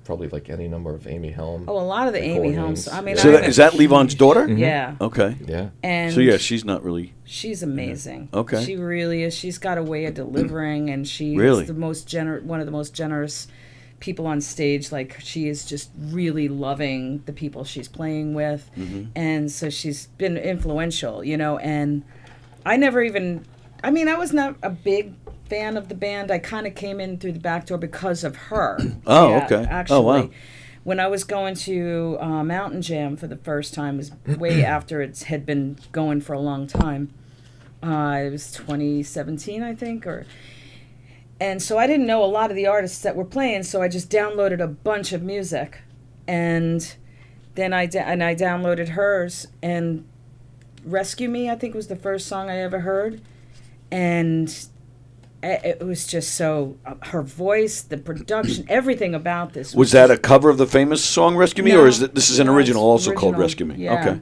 Probably like any number of Amy Helm. Oh, a lot of the Amy Helms. I mean, So I'm is that Levon's daughter? Yeah. Okay. Yeah. And so yeah, she's not really. She's amazing. Okay. She really is. She's got a way of delivering, and she's Really? the most one of the most generous people on stage. Like, she is just really loving the people she's playing with, and so she's been influential, you know. And I never even. I mean, I was not a big fan of the band. I kind of came in through the back door because of her. Oh, Yeah, okay. Actually, Oh, wow. when I was going to Mountain Jam for the first time, was way after it had been going for a long time. It was 2017, I think, and so I didn't know a lot of the artists that were playing, so I just downloaded a bunch of music, and then I downloaded hers, and "Rescue Me," I think, was the first song I ever heard, and it was just so her voice, the production, everything about this. Was that a cover of the famous song "Rescue Me," or is this is an No, original it's also called original, "Rescue Me"? yeah. Okay.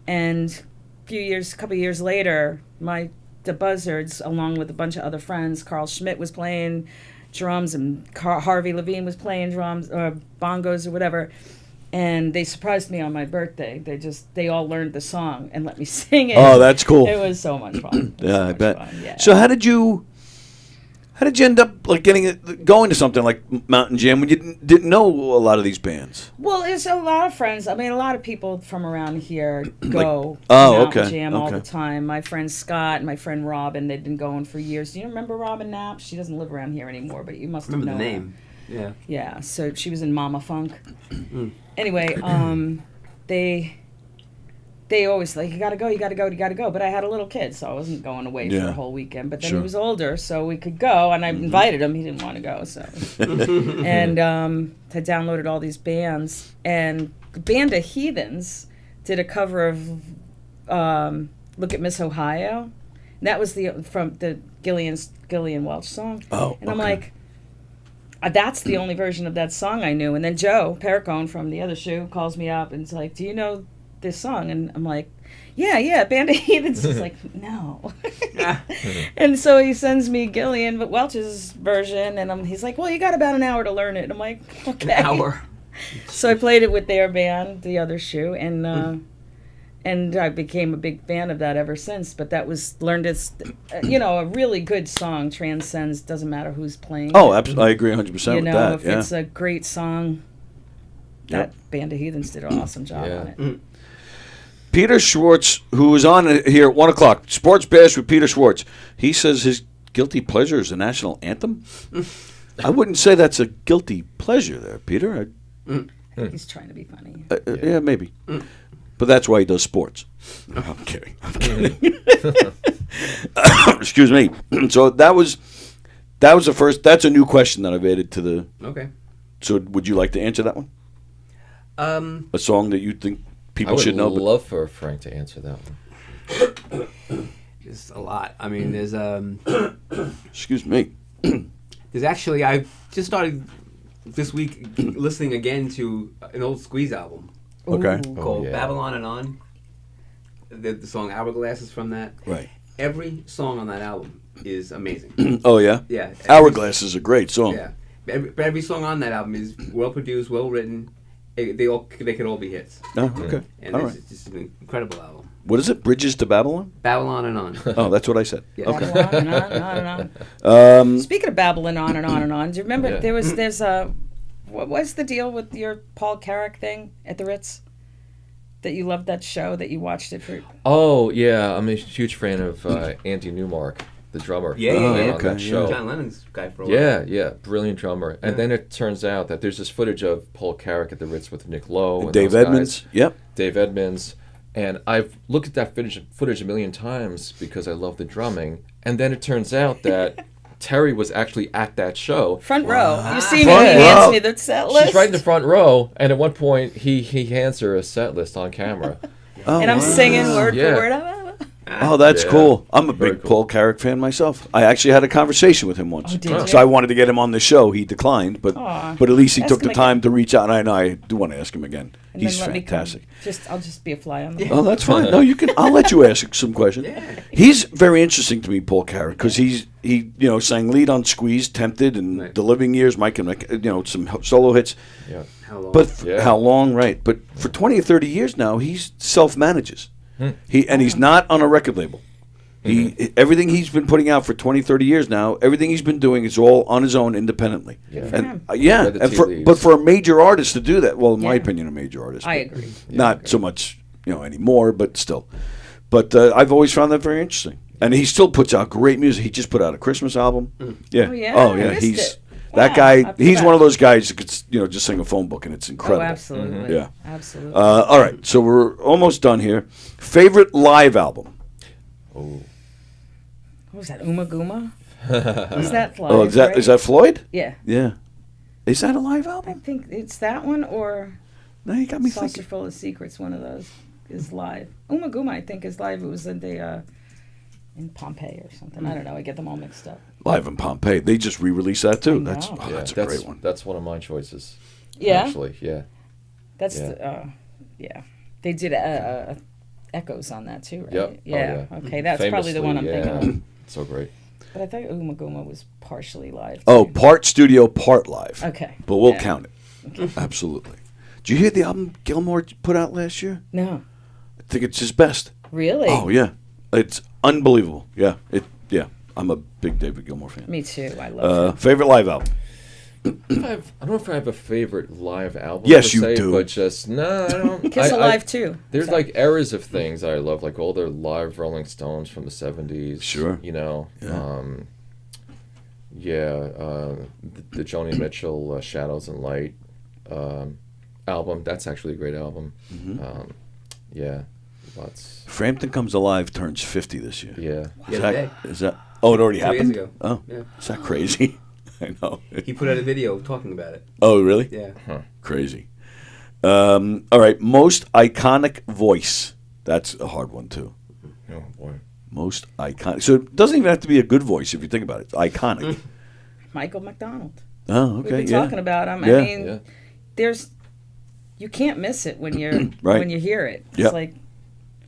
And a couple years later, the Buzzards, along with a bunch of other friends, Carl Schmidt was playing drums, and Harvey Levine was playing drums or bongos or whatever. And they surprised me on my birthday. They all learned the song and let me sing it. Oh, that's cool. It was so much fun. Yeah, I bet. yeah. So how did you end up like going to something like Mountain Jam when you didn't know a lot of these bands? Well, it's a lot of friends. I mean, a lot of people from around here go to oh, Mountain okay, Jam all okay. the time. My friend Scott and my friend Robin, they've been going for years. Do you remember Robin Knapp? She doesn't live around here anymore, but you must Remember have the known name? Yeah. Yeah, so she was in Mama Funk. Anyway, they always like, you gotta go. But I had a little kid, so I wasn't going away for Yeah. a whole weekend. But then Sure. he was older, so we could go, and I invited him. He didn't want to go, so. And I downloaded all these bands, and the Band of Heathens did a cover of "Look at Miss Ohio." And that was from the Gillian Welch song. Oh, and I'm okay. like, that's the only version of that song I knew. And then Joe Perricone from The Other Shoe calls me up and is like, "Do you know this song?" And I'm like, yeah, Band of Heathens. He's like, "No." And so he sends me Gillian Welch's version, and he's like, "Well, you got about an hour to learn it." And I'm like, "Okay." An hour. So I played it with their band, The Other Shoe, and I became a big fan of that ever since. But that was learned as, a really good song transcends, doesn't matter who's playing. Oh, absolutely. I agree 100% with that. If it's a great song, that Band of Heathens did an awesome job on it. Peter Schwartz, who was on here at 1 o'clock, Sports Bash with Peter Schwartz. He says his guilty pleasure is the national anthem. I wouldn't say that's a guilty pleasure there, Peter. I think he's trying to be funny. Yeah, maybe. But that's why he does sports. No, I'm kidding. Excuse me. So that was the first. That's a new question that I've added to the. Okay. So would you like to answer that one? A song that you think people should know. I would love for Frank to answer that one. There's a lot. I mean, there's Excuse me. There's actually, I just started this week listening again to an old Squeeze album. Okay. Called Babylon and On. The song Hourglass is from that. Right. Every song on that album is amazing. Oh yeah. Yeah. Hourglass is a great song. Yeah. Every song on that album is well produced, well written. They could all be hits. Oh, okay. And All it's right. just an incredible album. What is it? Bridges to Babylon? Babylon and On. Oh, that's what I said. Yeah. Okay. Babylon and on. Um, Speaking of babbling on and on and on, do you remember Yeah. there's what was the deal with your Paul Carrack thing at the Ritz? That you loved that show, that you watched it for. Oh yeah, I'm a huge fan of Andy Newmark. the drummer. Yeah, on that show. John Lennon's guy for a while. Yeah, brilliant drummer. And then it turns out that there's this footage of Paul Carrick at the Ritz with Nick Lowe and Dave those Edmunds. guys. Yep. Dave Edmunds. And I've looked at that footage a million times because I love the drumming. And then it turns out that Terry was actually at that show. Front row. You see me, Front he row. hands me the set list. She's right in the front row, and at one point he hands her a set list on camera. And I'm singing word for word. Oh, that's Yeah. cool. I'm a Very big cool. Paul Carrick fan myself. I actually had a conversation with him once. Oh, did you? So I wanted to get him on the show. He declined, but Aw. at least he Ask took the him time to reach out. And I know I do want to ask him again. And He's then let me come. fantastic. I'll just be a fly on the Oh, that's fine. No, you can. I'll let you ask some questions. He's very interesting to me, Paul Carrick, because he sang lead on Squeeze, Tempted, and The Living Years, Mike and some solo hits. Yeah. How long? But how long? Right. But for 20 or 30 years now, he's self manages. He's not on a record label. Everything he's been putting out for 20, 30 years now, everything he's been doing is all on his own independently. Yeah. And Read the tea leaves. but for a major artist to do that, well, in my opinion, a major artist. I but agree. Not so much, anymore, but still. But I've always found that very interesting. And he still puts out great music. He just put out a Christmas album. Yeah. Oh, yeah? Oh, I yeah. missed He's it. that Wow, guy. I He's forgot. one of those guys that could, just sing a phone book, and it's incredible. Oh, absolutely. Yeah. Absolutely. All right. So we're almost done here. Favorite live album? Oh. What was that? Uma Guma? Is that live? Oh, is right? that Floyd? Yeah. Yeah. Is that a live I album? think it's that one or No, you got me Saucer thinking. Full of Secrets. One of those is live. Uma Guma, I think, is live. It was in in Pompeii or something. I don't know. I get them all mixed up. Live in Pompeii. They just re-released that too. I That's know. that's a great one. That's one of my choices. Yeah? Actually, yeah. That's Yeah. yeah. They did echoes on that too, right? Yep. Oh, Yeah. Okay, that's probably the one I'm Famously, thinking of. So great. But I thought Uma Guma was partially live. Oh, too. part studio, part live. Okay. But we'll Yeah. count it. Absolutely. Did you hear the album Gilmore put out last year? No. I think it's his best. Really? Oh yeah, it's unbelievable. Yeah, I'm a big David Gilmour fan. Me too. I love him. Favorite live album? I don't know if I have a favorite live album. Yes, per you se, do. But just no, I don't. Kiss Alive too. There's So- like eras of things I love, like all the live Rolling Stones from the '70s. Sure. The Joni Mitchell "Shadows and Light" album. That's actually a great album. Lots. Frampton Comes Alive turns 50 this year. Yeah. Is that? Oh, it already 2 days happened. ago. Oh, Yeah. is that crazy? I know. He put out a video talking about it. Oh, really? Yeah. Crazy. All right. Most iconic voice. That's a hard one too. Oh boy. Most iconic. So it doesn't even have to be a good voice if you think about it. It's iconic. Michael McDonald. Oh, okay. We've been talking about him. Yeah. I mean, you can't miss it when you're Right. when you hear it. It's Yep. like,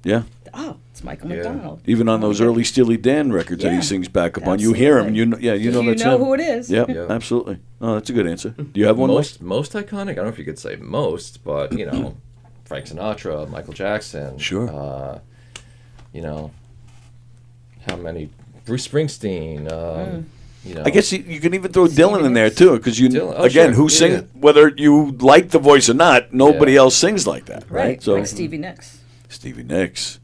Yeah. oh, it's Michael McDonald. Even on those early Steely Dan records that he Yeah. sings back up on, you hear him. You know that's know him. who it is. Yep, Yeah. absolutely. Oh, that's a good answer. Do you have one? Most iconic? I don't know if you could say most, but Frank Sinatra, Michael Jackson. Sure. How many? Bruce Springsteen. I guess you can even throw Dylan in there too, because Dylan. Oh, again, sure. who Yeah, sing yeah. whether you like the voice or not, nobody else sings like that, right? Right. So Like Stevie Nicks. Stevie Nicks.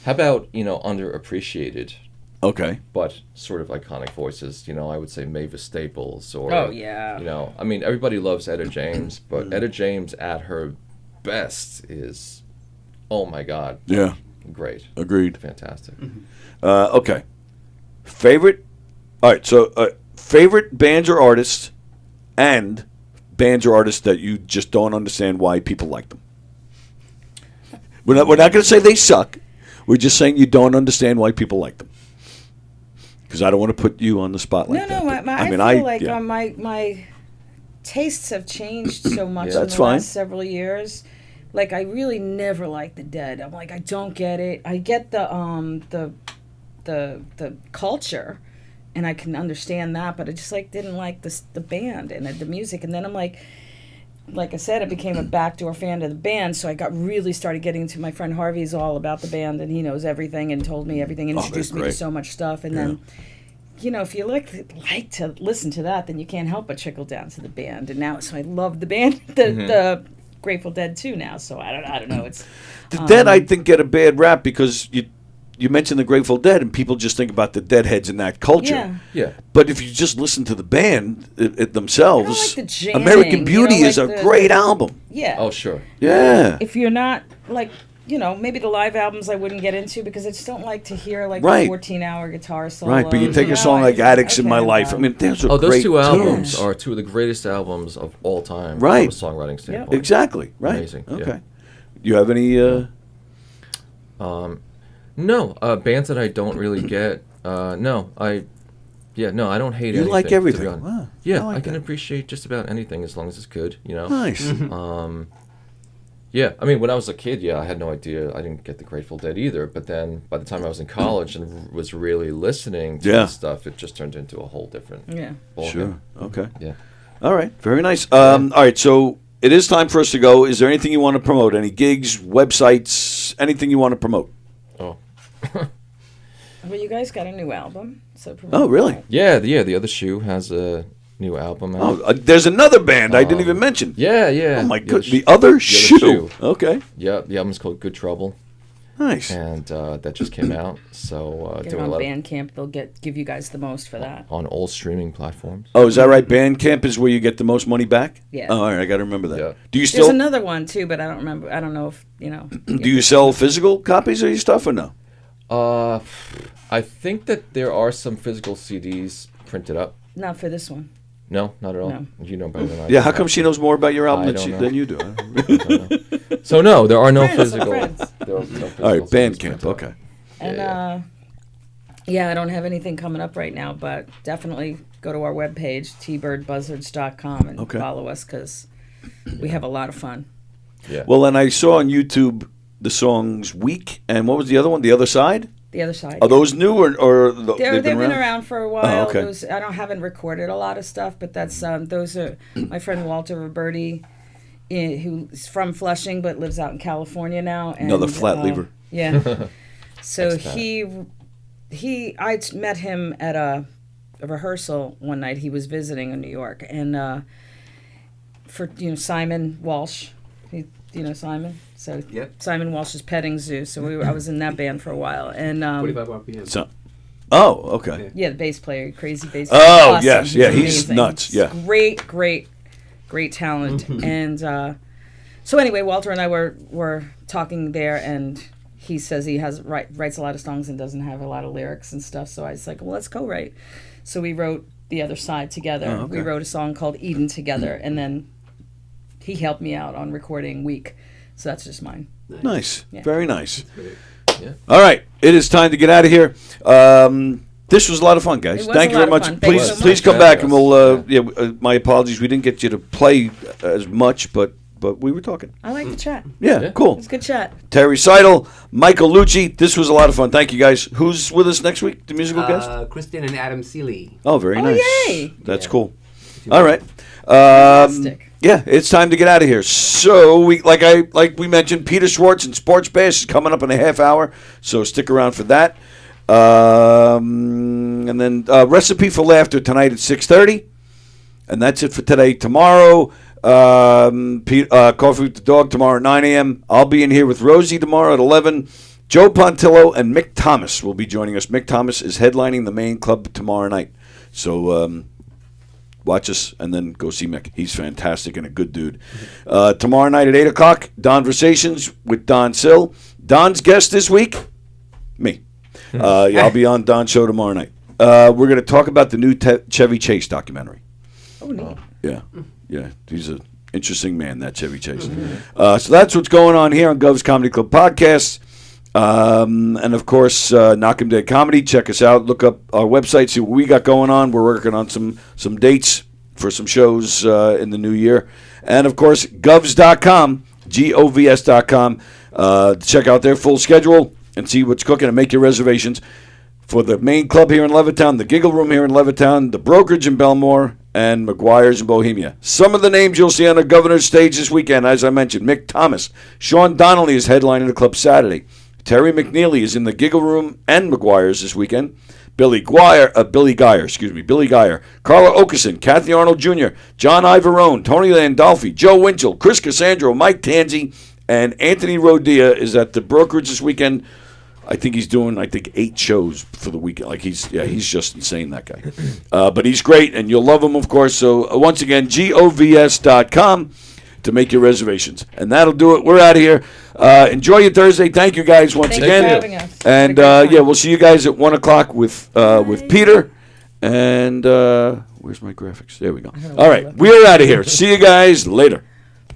How about underappreciated? Okay. But sort of iconic voices. I would say Mavis Staples or. Oh, yeah. I mean, everybody loves Etta James, but Etta James at her best is, oh my God. Yeah. Great. Agreed. Fantastic. Okay. Favorite. All right. So favorite bands or artists, and bands or artists that you just don't understand why people like them. We're not going to say they suck. We're just saying you don't understand why people like them. Because I don't want to put you on the spot like that. No, but, I mean, feel like yeah. my tastes have changed so much in That's the fine. last several years. Like, I really never liked the Dead. I'm like, I don't get it. I get the culture, and I can understand that, but I just didn't like the band and the music. And then I'm like I said, I became a backdoor fan of the band, so I really started getting into my friend Harvey's all about the band, and he knows everything and told me everything, and introduced me to great. so much stuff. And then, if you like to listen to that, then you can't help but trickle down to the band. And now, so I love the band, the Grateful Dead too now. So I don't know. It's The Dead, I think, get a bad rap because you mentioned the Grateful Dead, and people just think about the Deadheads in that culture. Yeah. Yeah. But if you just listen to the band themselves, the jamming, American Beauty you know, is a like great album. Yeah. Oh, sure. Yeah. If you're not like, you know, maybe the live albums I wouldn't get into because I just don't like to hear like Right. 14-hour guitar solos. Right, but you take know, a song like Addicts in My okay, Life. well. I mean, those are Oh, those great two albums tunes. are two of the greatest albums of all time Right. from a songwriting standpoint. Exactly. Right. Amazing. Okay. You have any? No, bands that I don't really get. No, I don't hate You anything. like to be everything. honest. Wow. Yeah, I like I can that. appreciate just about anything as long as it's good. You know. Nice. Yeah, I mean, when I was a kid, I had no idea. I didn't get the Grateful Dead either. But then, by the time I was in college and was really listening to this stuff, it just turned into a whole different. ballgame. Sure. Okay. Yeah. All right. Very nice. All right. So it is time for us to go. Is there anything you want to promote? Any gigs, websites, anything you want to promote? Oh. Well, you guys got a new album, so Oh, really? Yeah. The Other Shoe has a new album out. Oh, there's another band I didn't even mention. Yeah. Oh my The good. Other The Sh- Other Shoe. Okay. Yeah, the album's called Good Trouble. Nice. And that just came out. So Get doing on a lot Bandcamp, they'll give you guys the most for that. on all streaming platforms. Oh, is that right? Bandcamp is where you get the most money back? Yeah. Oh, all right. I got to remember that. Yeah. Do you There's still another one too, but I don't remember. I don't know if you know. do you sell physical copies of your stuff or no? I think that there are some physical CDs printed up. Not for this one. No, not at all. No. You know better than I. Yeah. do. How come she knows more about your album I than, don't know. than you do? I don't know. So no, there are no Friends, physical. friends. There are no physical All right. CDs Bandcamp. printed up. Okay. And yeah, I don't have anything coming up right now, but definitely go to our webpage, tbirdbuzzards.com, and Okay. follow us because we have a lot of fun. Yeah. Well, and I saw on YouTube the songs "Weak" and what was the other one? "The Other Side." The other side. Are those new or They've been around for a while. Oh, okay. Haven't recorded a lot of stuff, but that's those are my friend Walter Roberti, who's from Flushing but lives out in California now. And, Another flat lever. Yeah. So Expat. I met him at a rehearsal one night. He was visiting in New York, and for Simon Walsh, Simon. So Simon Walsh's Petting Zoo. So I was in that band for a while, and 45 RPM. So, oh, okay. yeah, the bass player, crazy bass. Oh, player. Awesome. yes, yeah, he's amazing. nuts, yeah. Great talent, and so anyway, Walter and I were talking there, and he says he writes a lot of songs and doesn't have a lot of lyrics and stuff. So I was like, well, let's co-write. So we wrote The Other Side together. Oh, okay. We wrote a song called Eden together, and then he helped me out on recording Week. So that's just mine. Nice. Yeah. Very nice. Yeah. All right. It is time to get out of here. This was a lot of fun, guys. It was Thank a you lot very of much. fun. Thank you Please, so much. please come Yeah, back, yes. and we'll. My apologies. We didn't get you to play as much, but we were talking. I like the chat. Yeah, cool. It's a good chat. Terry Seidl, Michael Leuci. This was a lot of fun. Thank you, guys. Who's with us next week? The musical guest? Kristen and Adam Seeley. Oh, very Oh, nice. yay. That's cool. All right. Fantastic. Yeah, it's time to get out of here. So like we mentioned, Peter Schwartz and Sports Bash is coming up in a half hour. So stick around for that. And then Recipe for Laughter tonight at 6:30, and that's it for today. Tomorrow, Coffee with the Dog tomorrow at 9 a.m. I'll be in here with Rosie tomorrow at 11. Joe Pontillo and Mick Thomas will be joining us. Mick Thomas is headlining the main club tomorrow night. So watch us and then go see Mick. He's fantastic and a good dude. Tomorrow night at 8 o'clock, Donversations with Don Sill. Don's guest this week, me. I'll be on Don's show tomorrow night. We're going to talk about the new Chevy Chase documentary. Oh, neat. Yeah. He's an interesting man, that Chevy Chase. So that's what's going on here on Gov's Comedy Club Podcast. And of course, Knock 'em Dead Comedy. Check us out. Look up our website. See what we got going on. We're working on some dates for some shows in the new year. And of course, govs.com, govs.com. Check out their full schedule and see what's cooking and make your reservations for the main club here in Levittown, the Giggle Room here in Levittown, the Brokerage in Belmore, and McGuire's in Bohemia. Some of the names you'll see on the Governor's stage this weekend, as I mentioned, Mick Thomas. Sean Donnelly is headlining the club Saturday. Terry McNeely is in the Giggle Room and McGuire's this weekend. Billy Guyer, Carla Okeson, Kathy Arnold Jr., John Ivorone, Tony Landolfi, Joe Winchell, Chris Cassandro, Mike Tanzi, and Anthony Rodia is at the Brokerage this weekend. I think he's doing 8 shows for the weekend. Like he's just insane, that guy. But he's great, and you'll love him, of course. So once again, govs.com to make your reservations, and that'll do it. We're out of here. Enjoy your Thursday. Thank you guys once Thank you again. for having us. And we'll see you guys at 1:00 with Peter. And where's my graphics? There we go. All right, we're out of here. See you guys later.